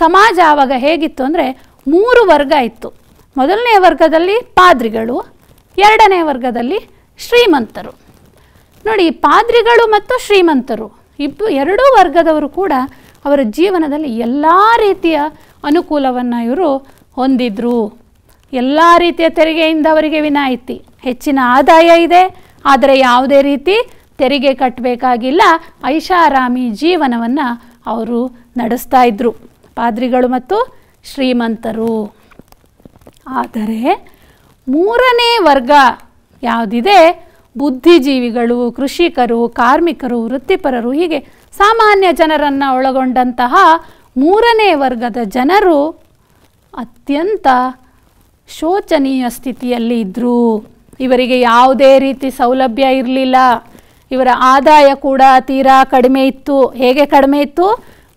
Speaker 1: ಸಮಾಜ ಆವಾಗ ಹೇಗಿತ್ತು ಅಂದರೆ 3 ವರ್ಗ ಇತ್ತು. ಮೊದಲನೇ ವರ್ಗದಲ್ಲಿ ಪಾದ್ರಿಗಳು, ಎರಡನೇ ವರ್ಗದಲ್ಲಿ ಶ್ರೀಮಂತರು. ನೋಡಿ, ಪಾದ್ರಿಗಳು ಮತ್ತು ಶ್ರೀಮಂತರು ಎರಡೂ ವರ್ಗದವರು ಕೂಡ ಅವರ ಜೀವನದಲ್ಲಿ ಎಲ್ಲ ರೀತಿಯ ಅನುಕೂಲವನ್ನು ಇವರು ಹೊಂದಿದ್ರು. ಎಲ್ಲ ರೀತಿಯ ತೆರಿಗೆಯಿಂದ ಅವರಿಗೆ ವಿನಾಯಿತಿ, ಹೆಚ್ಚಿನ ಆದಾಯ ಇದೆ, ಆದರೆ ಯಾವುದೇ ರೀತಿ ತೆರಿಗೆ ಕಟ್ಟಬೇಕಾಗಿಲ್ಲ. ಐಷಾರಾಮಿ ಜೀವನವನ್ನು ಅವರು ನಡೆಸ್ತಾ ಇದ್ದರು, ಪಾದ್ರಿಗಳು ಮತ್ತು ಶ್ರೀಮಂತರು. ಆದರೆ ಮೂರನೇ ವರ್ಗ ಯಾವುದಿದೆ, ಬುದ್ಧಿಜೀವಿಗಳು, ಕೃಷಿಕರು, ಕಾರ್ಮಿಕರು, ವೃತ್ತಿಪರರು, ಹೀಗೆ ಸಾಮಾನ್ಯ ಜನರನ್ನು ಒಳಗೊಂಡಂತಹ ಮೂರನೇ ವರ್ಗದ ಜನರು ಅತ್ಯಂತ ಶೋಚನೀಯ ಸ್ಥಿತಿಯಲ್ಲಿ ಇದ್ದರು. ಇವರಿಗೆ ಯಾವುದೇ ರೀತಿ ಸೌಲಭ್ಯ ಇರಲಿಲ್ಲ. ಇವರ ಆದಾಯ ಕೂಡ ತೀರಾ ಕಡಿಮೆ ಇತ್ತು. ಹೇಗೆ ಕಡಿಮೆ ಇತ್ತು?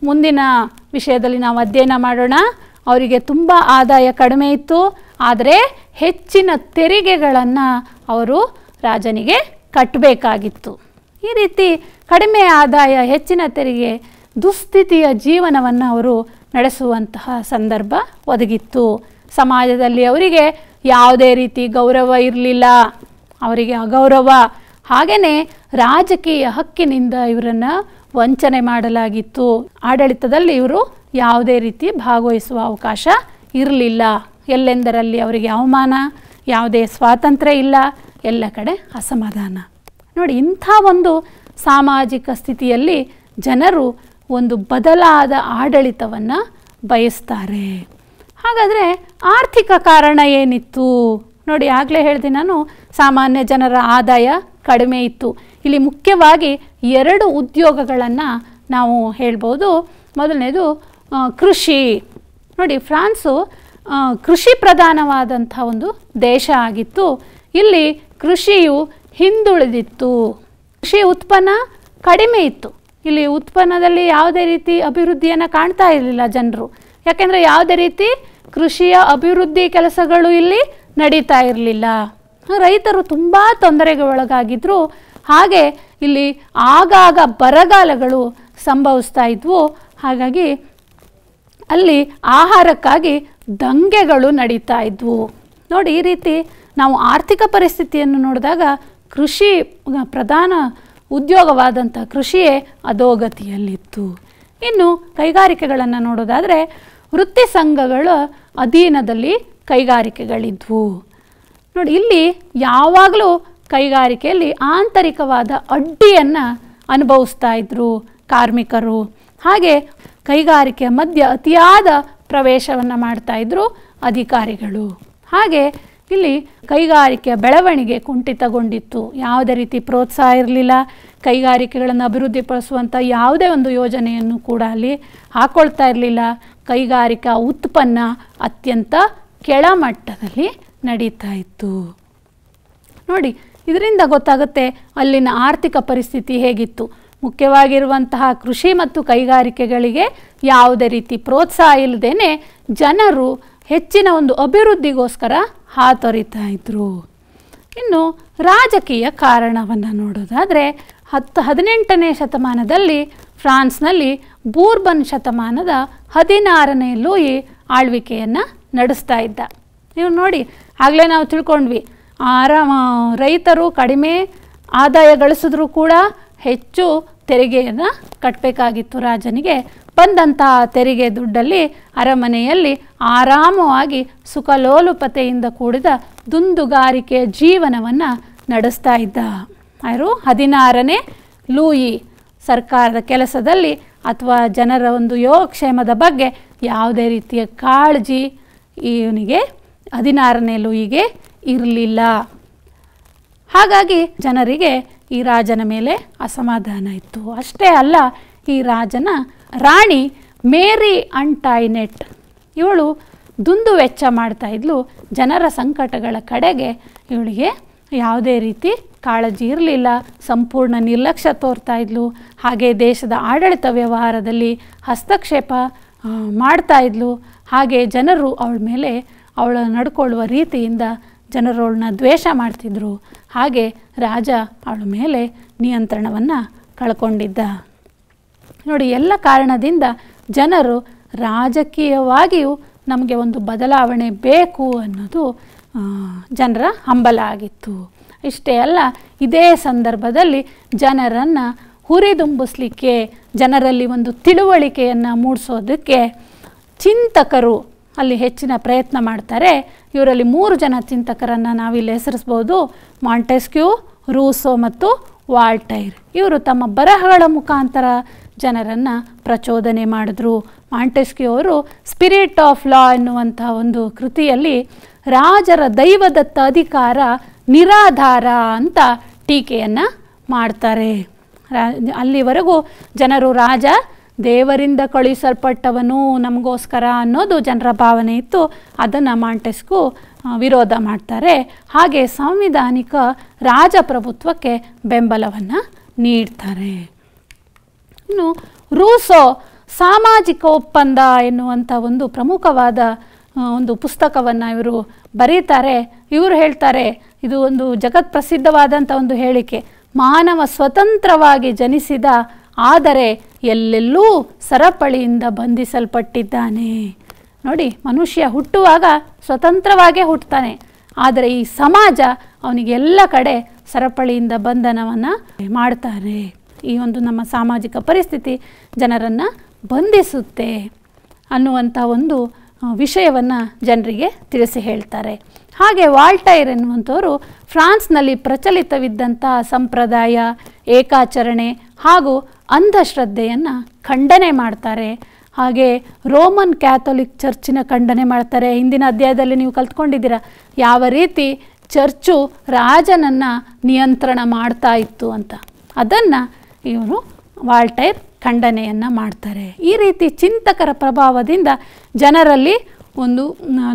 Speaker 1: ಮುಂದಿನ ವಿಷಯದಲ್ಲಿ ನಾವು ಅಧ್ಯಯನ ಮಾಡೋಣ. ಅವರಿಗೆ ತುಂಬ ಆದಾಯ ಕಡಿಮೆ ಇತ್ತು, ಆದರೆ ಹೆಚ್ಚಿನ ತೆರಿಗೆಗಳನ್ನು ಅವರು ರಾಜನಿಗೆ ಕಟ್ಟಬೇಕಾಗಿತ್ತು. ಈ ರೀತಿ ಕಡಿಮೆ ಆದಾಯ, ಹೆಚ್ಚಿನ ತೆರಿಗೆ, ದುಸ್ಥಿತಿಯ ಜೀವನವನ್ನು ಅವರು ನಡೆಸುವಂತಹ ಸಂದರ್ಭ ಒದಗಿತ್ತು. ಸಮಾಜದಲ್ಲಿ ಅವರಿಗೆ ಯಾವುದೇ ರೀತಿ ಗೌರವ ಇರಲಿಲ್ಲ, ಅವರಿಗೆ ಅಗೌರವ. ಹಾಗೆಯೇ ರಾಜಕೀಯ ಹಕ್ಕಿನಿಂದ ಇವರನ್ನು ವಂಚನೆ ಮಾಡಲಾಗಿತ್ತು. ಆಡಳಿತದಲ್ಲಿ ಇವರು ಯಾವುದೇ ರೀತಿ ಭಾಗವಹಿಸುವ ಅವಕಾಶ ಇರಲಿಲ್ಲ. ಎಲ್ಲೆಂದರಲ್ಲಿ ಅವರಿಗೆ ಅವಮಾನ, ಯಾವುದೇ ಸ್ವಾತಂತ್ರ್ಯ ಇಲ್ಲ, ಎಲ್ಲ ಕಡೆ ಅಸಮಾಧಾನ. ನೋಡಿ, ಇಂಥ ಒಂದು ಸಾಮಾಜಿಕ ಸ್ಥಿತಿಯಲ್ಲಿ ಜನರು ಒಂದು ಬದಲಾದ ಆಡಳಿತವನ್ನು ಬಯಸ್ತಾರೆ. ಹಾಗಾದರೆ ಆರ್ಥಿಕ ಕಾರಣ ಏನಿತ್ತು? ನೋಡಿ, ಆಗಲೇ ಹೇಳಿದೆ ನಾನು, ಸಾಮಾನ್ಯ ಜನರ ಆದಾಯ ಕಡಿಮೆ ಇತ್ತು. ಇಲ್ಲಿ ಮುಖ್ಯವಾಗಿ 2 ಉದ್ಯೋಗಗಳನ್ನು ನಾವು ಹೇಳ್ಬೋದು. ಮೊದಲನೇದು ಕೃಷಿ. ನೋಡಿ, ಫ್ರಾನ್ಸು ಕೃಷಿ ಪ್ರಧಾನವಾದಂಥ ಒಂದು ದೇಶ ಆಗಿತ್ತು. ಇಲ್ಲಿ ಕೃಷಿಯು ಹಿಂದುಳಿದಿತ್ತು, ಕೃಷಿ ಉತ್ಪನ್ನ ಕಡಿಮೆ ಇತ್ತು. ಇಲ್ಲಿ ಉತ್ಪನ್ನದಲ್ಲಿ ಯಾವುದೇ ರೀತಿ ಅಭಿವೃದ್ಧಿಯನ್ನು ಕಾಣ್ತಾ ಇರಲಿಲ್ಲ ಜನರು. ಯಾಕೆಂದರೆ ಯಾವುದೇ ರೀತಿ ಕೃಷಿಯ ಅಭಿವೃದ್ಧಿ ಕೆಲಸಗಳು ಇಲ್ಲಿ ನಡೀತಾ ಇರಲಿಲ್ಲ. ರೈತರು ತುಂಬ ತೊಂದರೆಗೆ ಒಳಗಾಗಿದ್ದರು. ಹಾಗೆ ಇಲ್ಲಿ ಆಗಾಗ ಬರಗಾಲಗಳು ಸಂಭವಿಸ್ತಾ ಇದ್ವು. ಹಾಗಾಗಿ ಅಲ್ಲಿ ಆಹಾರಕ್ಕಾಗಿ ದಂಗೆಗಳು ನಡೀತಾ ಇದ್ವು. ನೋಡಿ, ಈ ರೀತಿ ನಾವು ಆರ್ಥಿಕ ಪರಿಸ್ಥಿತಿಯನ್ನು ನೋಡಿದಾಗ ಕೃಷಿ ಪ್ರಧಾನ ಉದ್ಯೋಗವಾದಂಥ ಕೃಷಿಯೇ ಅಧೋಗತಿಯಲ್ಲಿತ್ತು. ಇನ್ನು ಕೈಗಾರಿಕೆಗಳನ್ನು ನೋಡೋದಾದರೆ ವೃತ್ತಿ ಸಂಘಗಳ ಅಧೀನದಲ್ಲಿ ಕೈಗಾರಿಕೆಗಳಿದ್ವು. ನೋಡಿ, ಇಲ್ಲಿ ಯಾವಾಗಲೂ ಕೈಗಾರಿಕೆಯಲ್ಲಿ ಆಂತರಿಕವಾದ ಅಡ್ಡಿಯನ್ನು ಅನುಭವಿಸ್ತಾ ಇದ್ದರು ಕಾರ್ಮಿಕರು. ಹಾಗೆ ಕೈಗಾರಿಕೆಯ ಮಧ್ಯೆ ಅತಿಯಾದ ಪ್ರವೇಶವನ್ನು ಮಾಡ್ತಾಯಿದ್ರು ಅಧಿಕಾರಿಗಳು. ಹಾಗೆ ಇಲ್ಲಿ ಕೈಗಾರಿಕೆಯ ಬೆಳವಣಿಗೆ ಕುಂಠಿತಗೊಂಡಿತ್ತು. ಯಾವುದೇ ರೀತಿ ಪ್ರೋತ್ಸಾಹ ಇರಲಿಲ್ಲ. ಕೈಗಾರಿಕೆಗಳನ್ನು ಅಭಿವೃದ್ಧಿಪಡಿಸುವಂಥ ಯಾವುದೇ ಒಂದು ಯೋಜನೆಯನ್ನು ಕೂಡ ಅಲ್ಲಿ ಹಾಕ್ಕೊಳ್ತಾ ಇರಲಿಲ್ಲ. ಕೈಗಾರಿಕಾ ಉತ್ಪನ್ನ ಅತ್ಯಂತ ಕೆಳಮಟ್ಟದಲ್ಲಿ ನಡೀತಾ ಇತ್ತು. ನೋಡಿ, ಇದರಿಂದ ಗೊತ್ತಾಗುತ್ತೆ ಅಲ್ಲಿನ ಆರ್ಥಿಕ ಪರಿಸ್ಥಿತಿ ಹೇಗಿತ್ತು. ಮುಖ್ಯವಾಗಿರುವಂತಹ ಕೃಷಿ ಮತ್ತು ಕೈಗಾರಿಕೆಗಳಿಗೆ ಯಾವುದೇ ರೀತಿ ಪ್ರೋತ್ಸಾಹ ಇಲ್ಲದೇ ಜನರು ಹೆಚ್ಚಿನ ಒಂದು ಅಭಿವೃದ್ಧಿಗೋಸ್ಕರ ಹಾತೊರಿತಾ ಇದ್ದರು. ಇನ್ನು ರಾಜಕೀಯ ಕಾರಣವನ್ನು ನೋಡೋದಾದರೆ 18ನೇ ಶತಮಾನದಲ್ಲಿ ಫ್ರಾನ್ಸ್ನಲ್ಲಿ ಬೂರ್ಬನ್ ಶತಮಾನದ 16ನೇ ಲೂಯಿ ಆಳ್ವಿಕೆಯನ್ನು ನಡೆಸ್ತಾ ಇದ್ದ. ನೀವು ನೋಡಿ, ಆಗಲೇ ನಾವು ತಿಳ್ಕೊಂಡ್ವಿ, ರೈತರು ಕಡಿಮೆ ಆದಾಯ ಗಳಿಸಿದ್ರೂ ಕೂಡ ಹೆಚ್ಚು ತೆರಿಗೆಯನ್ನು ಕಟ್ಟಬೇಕಾಗಿತ್ತು ರಾಜನಿಗೆ. ಬಂದಂತಹ ತೆರಿಗೆ ದುಡ್ಡಲ್ಲಿ ಅರಮನೆಯಲ್ಲಿ ಆರಾಮವಾಗಿ ಸುಖಲೋಲುಪತೆಯಿಂದ ಕೂಡಿದ ದುಂದುಗಾರಿಕೆ ಜೀವನವನ್ನು ನಡೆಸ್ತಾ ಇದ್ದ. ಯಾರು? 16ನೇ ಲೂಯಿ. ಸರ್ಕಾರದ ಕೆಲಸದಲ್ಲಿ ಅಥವಾ ಜನರ ಒಂದು ಯೋಗಕ್ಷೇಮದ ಬಗ್ಗೆ ಯಾವುದೇ ರೀತಿಯ ಕಾಳಜಿ ಇವನಿಗೆ 16ನೇ ಲೂಯಿಗೆ ಇರಲಿಲ್ಲ. ಹಾಗಾಗಿ ಜನರಿಗೆ ಈ ರಾಜನ ಮೇಲೆ ಅಸಮಾಧಾನ ಇತ್ತು. ಅಷ್ಟೇ ಅಲ್ಲ, ಈ ರಾಜನ ರಾಣಿ ಮೇರಿ ಅಂಟೈನೆಟ್ ಇವಳು ದುಂದು ವೆಚ್ಚ ಮಾಡ್ತಾ ಇದ್ಲು. ಜನರ ಸಂಕಟಗಳ ಕಡೆಗೆ ಇವಳಿಗೆ ಯಾವುದೇ ರೀತಿ ಕಾಳಜಿ ಇರಲಿಲ್ಲ. ಸಂಪೂರ್ಣ ನಿರ್ಲಕ್ಷ್ಯ ತೋರ್ತಾ ಇದ್ಲು. ಹಾಗೆ ದೇಶದ ಆಡಳಿತ ವ್ಯವಹಾರದಲ್ಲಿ ಹಸ್ತಕ್ಷೇಪ ಮಾಡ್ತಾ ಇದ್ಲು. ಹಾಗೆ ಜನರು ಅವಳ ಮೇಲೆ ಅವಳ ನಡ್ಕೊಳ್ಳುವ ರೀತಿಯಿಂದ ಜನರು ಅವಳನ್ನ ದ್ವೇಷ ಮಾಡ್ತಿದ್ರು. ಹಾಗೆ ರಾಜ ಅವಳ ಮೇಲೆ ನಿಯಂತ್ರಣವನ್ನು ಕಳ್ಕೊಂಡಿದ್ದ. ನೋಡಿ, ಎಲ್ಲ ಕಾರಣದಿಂದ ಜನರು ರಾಜಕೀಯವಾಗಿಯೂ ನಮಗೆ ಒಂದು ಬದಲಾವಣೆ ಬೇಕು ಅನ್ನೋದು ಜನರ ಹಂಬಲ ಆಗಿತ್ತು. ಇಷ್ಟೇ ಅಲ್ಲ, ಇದೇ ಸಂದರ್ಭದಲ್ಲಿ ಜನರನ್ನು ಹುರಿದುಂಬಿಸ್ಲಿಕ್ಕೆ, ಜನರಲ್ಲಿ ಒಂದು ತಿಳುವಳಿಕೆಯನ್ನು ಮೂಡಿಸೋದಕ್ಕೆ ಚಿಂತಕರು ಅಲ್ಲಿ ಹೆಚ್ಚಿನ ಪ್ರಯತ್ನ ಮಾಡ್ತಾರೆ. ಇವರಲ್ಲಿ 3 ಜನ ಚಿಂತಕರನ್ನು ನಾವಿಲ್ಲಿ ಹೆಸರಿಸ್ಬೋದು: ಮಾಂಟೆಸ್ಕ್ಯೂ, ರೂಸೋ ಮತ್ತು ವಾಲ್ಟೈರ್. ಇವರು ತಮ್ಮ ಬರಹಗಳ ಮುಖಾಂತರ ಜನರನ್ನು ಪ್ರಚೋದನೆ ಮಾಡಿದ್ರು. ಮಾಂಟೆಸ್ಕ್ಯೂ ಅವರು ಸ್ಪಿರಿಟ್ ಆಫ್ ಲಾ ಎನ್ನುವಂಥ ಒಂದು ಕೃತಿಯಲ್ಲಿ ರಾಜರ ದೈವದತ್ತ ಅಧಿಕಾರ ನಿರಾಧಾರ ಅಂತ ಟೀಕೆಯನ್ನು ಮಾಡ್ತಾರೆ. ಅಲ್ಲಿವರೆಗೂ ಜನರು ರಾಜ ದೇವರಿಂದ ಕಳುಹಿಸಲ್ಪಟ್ಟವನು ನಮಗೋಸ್ಕರ ಅನ್ನೋದು ಜನರ ಭಾವನೆ ಇತ್ತು. ಅದನ್ನು ಮಾಂಟೆಸ್ಕ್ಯೂ ವಿರೋಧ ಮಾಡ್ತಾರೆ. ಹಾಗೆ ಸಾಂವಿಧಾನಿಕ ರಾಜಪ್ರಭುತ್ವಕ್ಕೆ ಬೆಂಬಲವನ್ನು ನೀಡ್ತಾರೆ. ಇನ್ನು ರೂಸೋ ಸಾಮಾಜಿಕ ಒಪ್ಪಂದ ಎನ್ನುವಂಥ ಒಂದು ಪ್ರಮುಖವಾದ ಒಂದು ಪುಸ್ತಕವನ್ನು ಇವರು ಬರೀತಾರೆ. ಇವರು ಹೇಳ್ತಾರೆ, ಇದು ಒಂದು ಜಗತ್ಪ್ರಸಿದ್ಧವಾದಂಥ ಒಂದು ಹೇಳಿಕೆ: ಮಾನವ ಸ್ವತಂತ್ರವಾಗಿ ಜನಿಸಿದ, ಆದರೆ ಎಲ್ಲೆಲ್ಲೂ ಸರಪಳಿಯಿಂದ ಬಂಧಿಸಲ್ಪಟ್ಟಿದ್ದಾನೆ. ನೋಡಿ, ಮನುಷ್ಯ ಹುಟ್ಟುವಾಗ ಸ್ವತಂತ್ರವಾಗೇ ಹುಟ್ಟುತ್ತಾನೆ, ಆದರೆ ಈ ಸಮಾಜ ಅವನಿಗೆ ಎಲ್ಲ ಕಡೆ ಸರಪಳಿಯಿಂದ ಬಂಧನವನ್ನು ಮಾಡ್ತಾರೆ. ಈ ಒಂದು ನಮ್ಮ ಸಾಮಾಜಿಕ ಪರಿಸ್ಥಿತಿ ಜನರನ್ನು ಬಂಧಿಸುತ್ತೆ ಅನ್ನುವಂಥ ಒಂದು ವಿಷಯವನ್ನು ಜನರಿಗೆ ತಿಳಿಸಿ ಹೇಳ್ತಾರೆ. ಹಾಗೆ ವಾಲ್ಟೈರ್ ಎನ್ನುವಂಥವರು ಫ್ರಾನ್ಸ್ನಲ್ಲಿ ಪ್ರಚಲಿತವಿದ್ದಂಥ ಸಂಪ್ರದಾಯ, ಏಕಾಚರಣೆ ಹಾಗೂ ಅಂಧಶ್ರದ್ಧೆಯನ್ನು ಖಂಡನೆ ಮಾಡ್ತಾರೆ. ಹಾಗೆ ರೋಮನ್ ಕ್ಯಾಥೋಲಿಕ್ ಚರ್ಚಿನ ಖಂಡನೆ ಮಾಡ್ತಾರೆ. ಹಿಂದಿನ ಅಧ್ಯಾಯದಲ್ಲಿ ನೀವು ಕಲ್ತ್ಕೊಂಡಿದ್ದೀರ ಯಾವ ರೀತಿ ಚರ್ಚು ರಾಜನನ್ನು ನಿಯಂತ್ರಣ ಮಾಡ್ತಾ ಇತ್ತು ಅಂತ. ಅದನ್ನು ಇವರು ವಾಲ್ಟೈರ್ ಖಂಡನೆಯನ್ನು ಮಾಡ್ತಾರೆ. ಈ ರೀತಿ ಚಿಂತಕರ ಪ್ರಭಾವದಿಂದ ಜನರಲ್ಲಿ ಒಂದು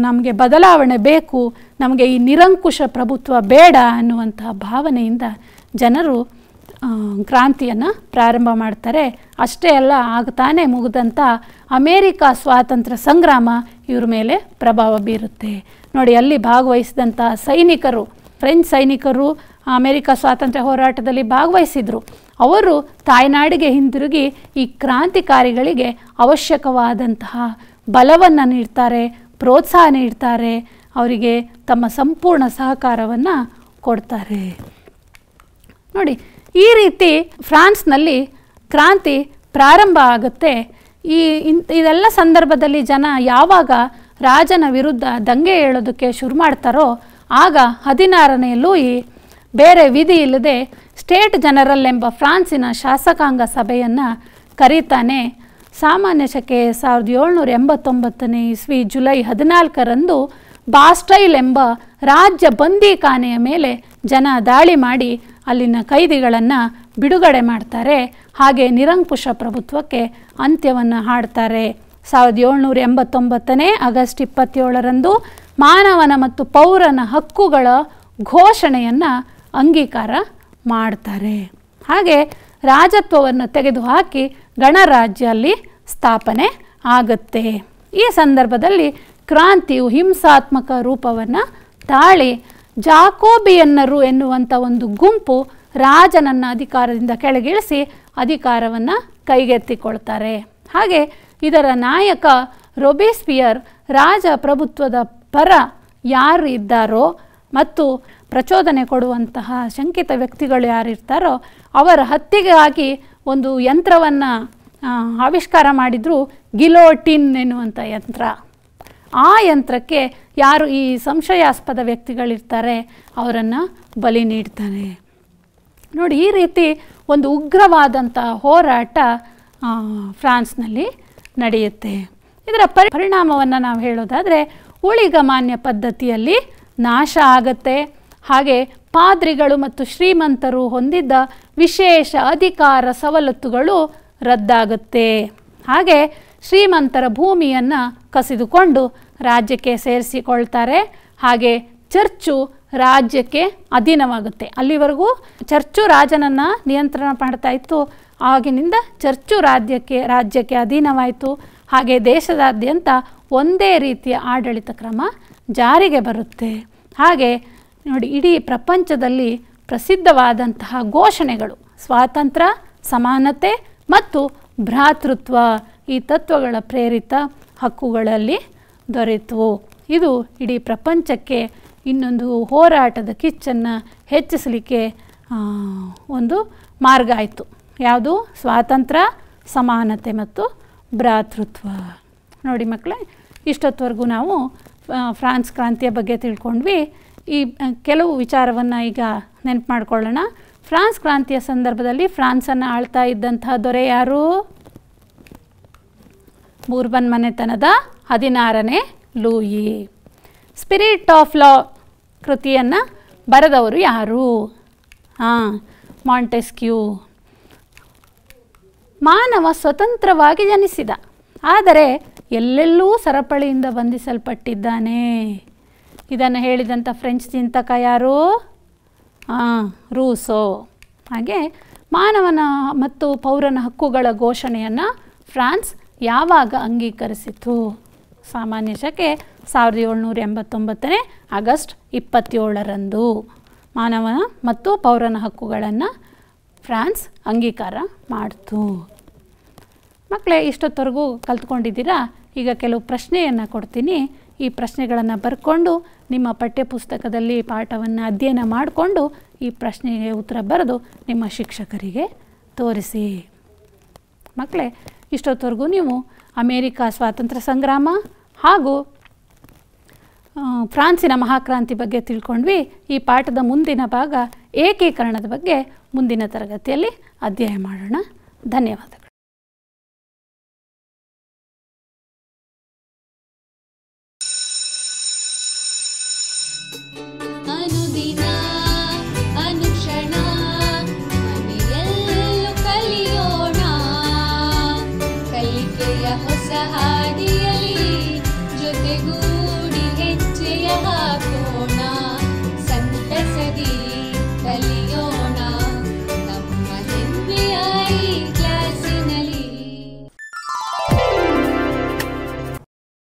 Speaker 1: ನಮಗೆ ಬದಲಾವಣೆ ಬೇಕು, ನಮಗೆ ಈ ನಿರಂಕುಶ ಪ್ರಭುತ್ವ ಬೇಡ ಅನ್ನುವಂತಹ ಭಾವನೆಯಿಂದ ಜನರು ಕ್ರಾಂತಿಯನ್ನು ಪ್ರಾರಂಭ ಮಾಡ್ತಾರೆ. ಅಷ್ಟೇ ಅಲ್ಲ, ಆಗ್ತಾನೆ ಮುಗಿದಂಥ ಅಮೇರಿಕಾ ಸ್ವಾತಂತ್ರ್ಯ ಸಂಗ್ರಾಮ ಇವ್ರ ಮೇಲೆ ಪ್ರಭಾವ ಬೀರುತ್ತೆ. ನೋಡಿ, ಅಲ್ಲಿ ಭಾಗವಹಿಸಿದಂಥ ಸೈನಿಕರು ಫ್ರೆಂಚ್ ಸೈನಿಕರು ಅಮೆರಿಕ ಸ್ವಾತಂತ್ರ್ಯ ಹೋರಾಟದಲ್ಲಿ ಭಾಗವಹಿಸಿದರು. ಅವರು ತಾಯ್ನಾಡಿಗೆ ಹಿಂದಿರುಗಿ ಈ ಕ್ರಾಂತಿಕಾರಿಗಳಿಗೆ ಅವಶ್ಯಕವಾದಂತಹ ಬಲವನ್ನು ನೀಡ್ತಾರೆ, ಪ್ರೋತ್ಸಾಹ ನೀಡ್ತಾರೆ, ಅವರಿಗೆ ತಮ್ಮ ಸಂಪೂರ್ಣ ಸಹಕಾರವನ್ನು ಕೊಡ್ತಾರೆ. ನೋಡಿ, ಈ ರೀತಿ ಫ್ರಾನ್ಸ್ನಲ್ಲಿ ಕ್ರಾಂತಿ ಪ್ರಾರಂಭ ಆಗುತ್ತೆ. ಇದೆಲ್ಲ ಸಂದರ್ಭದಲ್ಲಿ ಜನ ಯಾವಾಗ ರಾಜನ ವಿರುದ್ಧ ದಂಗೆ ಏಳೋದಕ್ಕೆ ಶುರು ಮಾಡ್ತಾರೋ ಆಗ 16ನೇ ಲೂಯಿ ಬೇರೆ ವಿಧಿ ಇಲ್ಲದೆ ಸ್ಟೇಟ್ ಜನರಲ್ ಎಂಬ ಫ್ರಾನ್ಸಿನ ಶಾಸಕಾಂಗ ಸಭೆಯನ್ನು ಕರೀತಾನೆ. ಸಾಮಾನ್ಯ ಶಕೆ 1789 ಇಸ್ವಿ ಜುಲೈ 14ರಂದು ಬಾಸ್ಟೈಲ್ ಎಂಬ ರಾಜ್ಯ ಬಂದಿಖಾನೆಯ ಮೇಲೆ ಜನ ದಾಳಿ ಮಾಡಿ ಅಲ್ಲಿನ ಕೈದಿಗಳನ್ನು ಬಿಡುಗಡೆ ಮಾಡ್ತಾರೆ. ಹಾಗೆ ನಿರಂಕುಶ ಪ್ರಭುತ್ವಕ್ಕೆ ಅಂತ್ಯವನ್ನು ಹಾಡ್ತಾರೆ. 1789 ಆಗಸ್ಟ್ 27ರಂದು ಮಾನವನ ಮತ್ತು ಪೌರನ ಹಕ್ಕುಗಳ ಘೋಷಣೆಯನ್ನು ಅಂಗೀಕಾರ ಮಾಡ್ತಾರೆ. ಹಾಗೆ ರಾಜತ್ವವನ್ನು ತೆಗೆದುಹಾಕಿ ಗಣರಾಜ್ಯ ಅಲ್ಲಿ ಸ್ಥಾಪನೆ ಆಗುತ್ತೆ. ಈ ಸಂದರ್ಭದಲ್ಲಿ ಕ್ರಾಂತಿಯು ಹಿಂಸಾತ್ಮಕ ರೂಪವನ್ನು ತಾಳಿ ಜಾಕೋಬಿಯನ್ನರು ಎನ್ನುವಂಥ ಒಂದು ಗುಂಪು ರಾಜನನ್ನು ಅಧಿಕಾರದಿಂದ ಕೆಳಗಿಳಿಸಿ ಅಧಿಕಾರವನ್ನು ಕೈಗೆತ್ತಿಕೊಳ್ತಾರೆ. ಹಾಗೆ ಇದರ ನಾಯಕ ರೊಬೇಸ್ಪಿಯರ್ ರಾಜಪ್ರಭುತ್ವದ ಪರ ಯಾರು ಇದ್ದಾರೋ ಮತ್ತು ಪ್ರಚೋದನೆ ಕೊಡುವಂತಹ ಶಂಕಿತ ವ್ಯಕ್ತಿಗಳು ಯಾರಿರ್ತಾರೋ ಅವರ ಹತ್ಯೆಗಾಗಿ ಒಂದು ಯಂತ್ರವನ್ನು ಆವಿಷ್ಕಾರ ಮಾಡಿದ್ರು, ಗಿಲೋಟಿನ್ ಎನ್ನುವಂಥ ಯಂತ್ರ. ಆ ಯಂತ್ರಕ್ಕೆ ಯಾರು ಈ ಸಂಶಯಾಸ್ಪದ ವ್ಯಕ್ತಿಗಳಿರ್ತಾರೆ ಅವರನ್ನು ಬಲಿ ನೀಡ್ತಾರೆ. ನೋಡಿ, ಈ ರೀತಿ ಒಂದು ಉಗ್ರವಾದಂಥ ಹೋರಾಟ ಫ್ರಾನ್ಸ್ನಲ್ಲಿ ನಡೆಯುತ್ತೆ. ಇದರ ಪರಿಣಾಮವನ್ನು ನಾವು ಹೇಳೋದಾದರೆ ಊಳಿಗಮಾನ್ಯ ಪದ್ಧತಿಯಲ್ಲಿ ನಾಶ ಆಗತ್ತೆ. ಹಾಗೆ ಪಾದ್ರಿಗಳು ಮತ್ತು ಶ್ರೀಮಂತರು ಹೊಂದಿದ್ದ ವಿಶೇಷ ಅಧಿಕಾರ ಸವಲತ್ತುಗಳು ರದ್ದಾಗುತ್ತೆ. ಹಾಗೆ ಶ್ರೀಮಂತರ ಭೂಮಿಯನ್ನು ಕಸಿದುಕೊಂಡು ರಾಜ್ಯಕ್ಕೆ ಸೇರಿಸಿಕೊಳ್ತಾರೆ. ಹಾಗೆ ಚರ್ಚು ರಾಜ್ಯಕ್ಕೆ ಅಧೀನವಾಗುತ್ತೆ. ಅಲ್ಲಿವರೆಗೂ ಚರ್ಚು ರಾಜನನ್ನು ನಿಯಂತ್ರಣ ಮಾಡ್ತಾ ಇತ್ತು. ಆಗಿನಿಂದ ಚರ್ಚು ರಾಜ್ಯಕ್ಕೆ ಅಧೀನವಾಯಿತು. ಹಾಗೆ ದೇಶದಾದ್ಯಂತ ಒಂದೇ ರೀತಿಯ ಆಡಳಿತ ಕ್ರಮ ಜಾರಿಗೆ ಬರುತ್ತೆ. ಹಾಗೆ ನೋಡಿ, ಇಡೀ ಪ್ರಪಂಚದಲ್ಲಿ ಪ್ರಸಿದ್ಧವಾದಂತಹ ಘೋಷಣೆಗಳು ಸ್ವಾತಂತ್ರ್ಯ, ಸಮಾನತೆ ಮತ್ತು ಭ್ರಾತೃತ್ವ ಈ ತತ್ವಗಳ ಪ್ರೇರಿತ ಹಕ್ಕುಗಳಲ್ಲಿ ದೊರೆತು ಇದು ಇಡೀ ಪ್ರಪಂಚಕ್ಕೆ ಇನ್ನೊಂದು ಹೋರಾಟದ ಕಿಚ್ಚನ್ನು ಹೆಚ್ಚಿಸಲಿಕ್ಕೆ ಒಂದು ಮಾರ್ಗ ಆಯಿತು. ಯಾವುದು? ಸ್ವಾತಂತ್ರ್ಯ, ಸಮಾನತೆ ಮತ್ತು ಭ್ರಾತೃತ್ವ. ನೋಡಿ ಮಕ್ಕಳೇ, ಇಷ್ಟೊತ್ತವರೆಗೂ ನಾವು ಫ್ರಾನ್ಸ್ ಕ್ರಾಂತಿಯ ಬಗ್ಗೆ ತಿಳ್ಕೊಂಡ್ವಿ. ಈ ಕೆಲವು ವಿಚಾರವನ್ನು ಈಗ ನೆನಪು ಮಾಡ್ಕೊಳ್ಳೋಣ. ಫ್ರಾನ್ಸ್ ಕ್ರಾಂತಿಯ ಸಂದರ್ಭದಲ್ಲಿ ಫ್ರಾನ್ಸನ್ನು ಆಳ್ತಾ ಇದ್ದಂತಹ ದೊರೆ ಯಾರು? ಬೂರ್ಬನ್ ಮನೆತನದ 16ನೇ ಲೂಯಿ. ಸ್ಪಿರಿಟ್ ಆಫ್ ಲಾ ಕೃತಿಯನ್ನು ಬರೆದವರು ಯಾರು? ಮಾಂಟೆಸ್ಕ್ಯೂ. ಮಾನವ ಸ್ವತಂತ್ರವಾಗಿ ಜನಿಸಿದ, ಆದರೆ ಎಲ್ಲೆಲ್ಲೂ ಸರಪಳಿಯಿಂದ ಬಂಧಿಸಲ್ಪಟ್ಟಿದ್ದಾನೆ. ಇದನ್ನು ಹೇಳಿದಂಥ ಫ್ರೆಂಚ್ ಚಿಂತಕ ಯಾರು? ರೂಸೋ. ಹಾಗೆ ಮಾನವನ ಮತ್ತು ಪೌರನ ಹಕ್ಕುಗಳ ಘೋಷಣೆಯನ್ನು ಫ್ರಾನ್ಸ್ ಯಾವಾಗ ಅಂಗೀಕರಿಸಿತು? ಸಾಮಾನ್ಯ ಶಕೆ 1789 ಆಗಸ್ಟ್ 27ರಂದು ಮಾನವನ ಮತ್ತು ಪೌರನ ಹಕ್ಕುಗಳನ್ನು ಫ್ರಾನ್ಸ್ ಅಂಗೀಕಾರ ಮಾಡಿತು. ಮಕ್ಕಳೇ, ಇಷ್ಟೊತ್ತವರೆಗೂ ಕಲ್ತ್ಕೊಂಡಿದ್ದೀರಾ? ಈಗ ಕೆಲವು ಪ್ರಶ್ನೆಯನ್ನು ಕೊಡ್ತೀನಿ. ಈ ಪ್ರಶ್ನೆಗಳನ್ನು ಬರ್ಕೊಂಡು ನಿಮ್ಮ ಪಠ್ಯಪುಸ್ತಕದಲ್ಲಿ ಪಾಠವನ್ನು ಅಧ್ಯಯನ ಮಾಡಿಕೊಂಡು ಈ ಪ್ರಶ್ನೆಗೆ ಉತ್ತರ ಬರೆದು ನಿಮ್ಮ ಶಿಕ್ಷಕರಿಗೆ ತೋರಿಸಿ. ಮಕ್ಕಳೇ, ಇಷ್ಟೊತ್ತವರೆಗೂ ನೀವು ಅಮೇರಿಕಾ ಸ್ವಾತಂತ್ರ್ಯ ಸಂಗ್ರಾಮ ಹಾಗೂ ಫ್ರಾನ್ಸಿನ ಮಹಾಕ್ರಾಂತಿ ಬಗ್ಗೆ ತಿಳ್ಕೊಂಡ್ವಿ. ಈ ಪಾಠದ ಮುಂದಿನ ಭಾಗ ಏಕೀಕರಣದ ಬಗ್ಗೆ ಮುಂದಿನ ತರಗತಿಯಲ್ಲಿ ಅಧ್ಯಯನ ಮಾಡೋಣ. ಧನ್ಯವಾದಗಳು.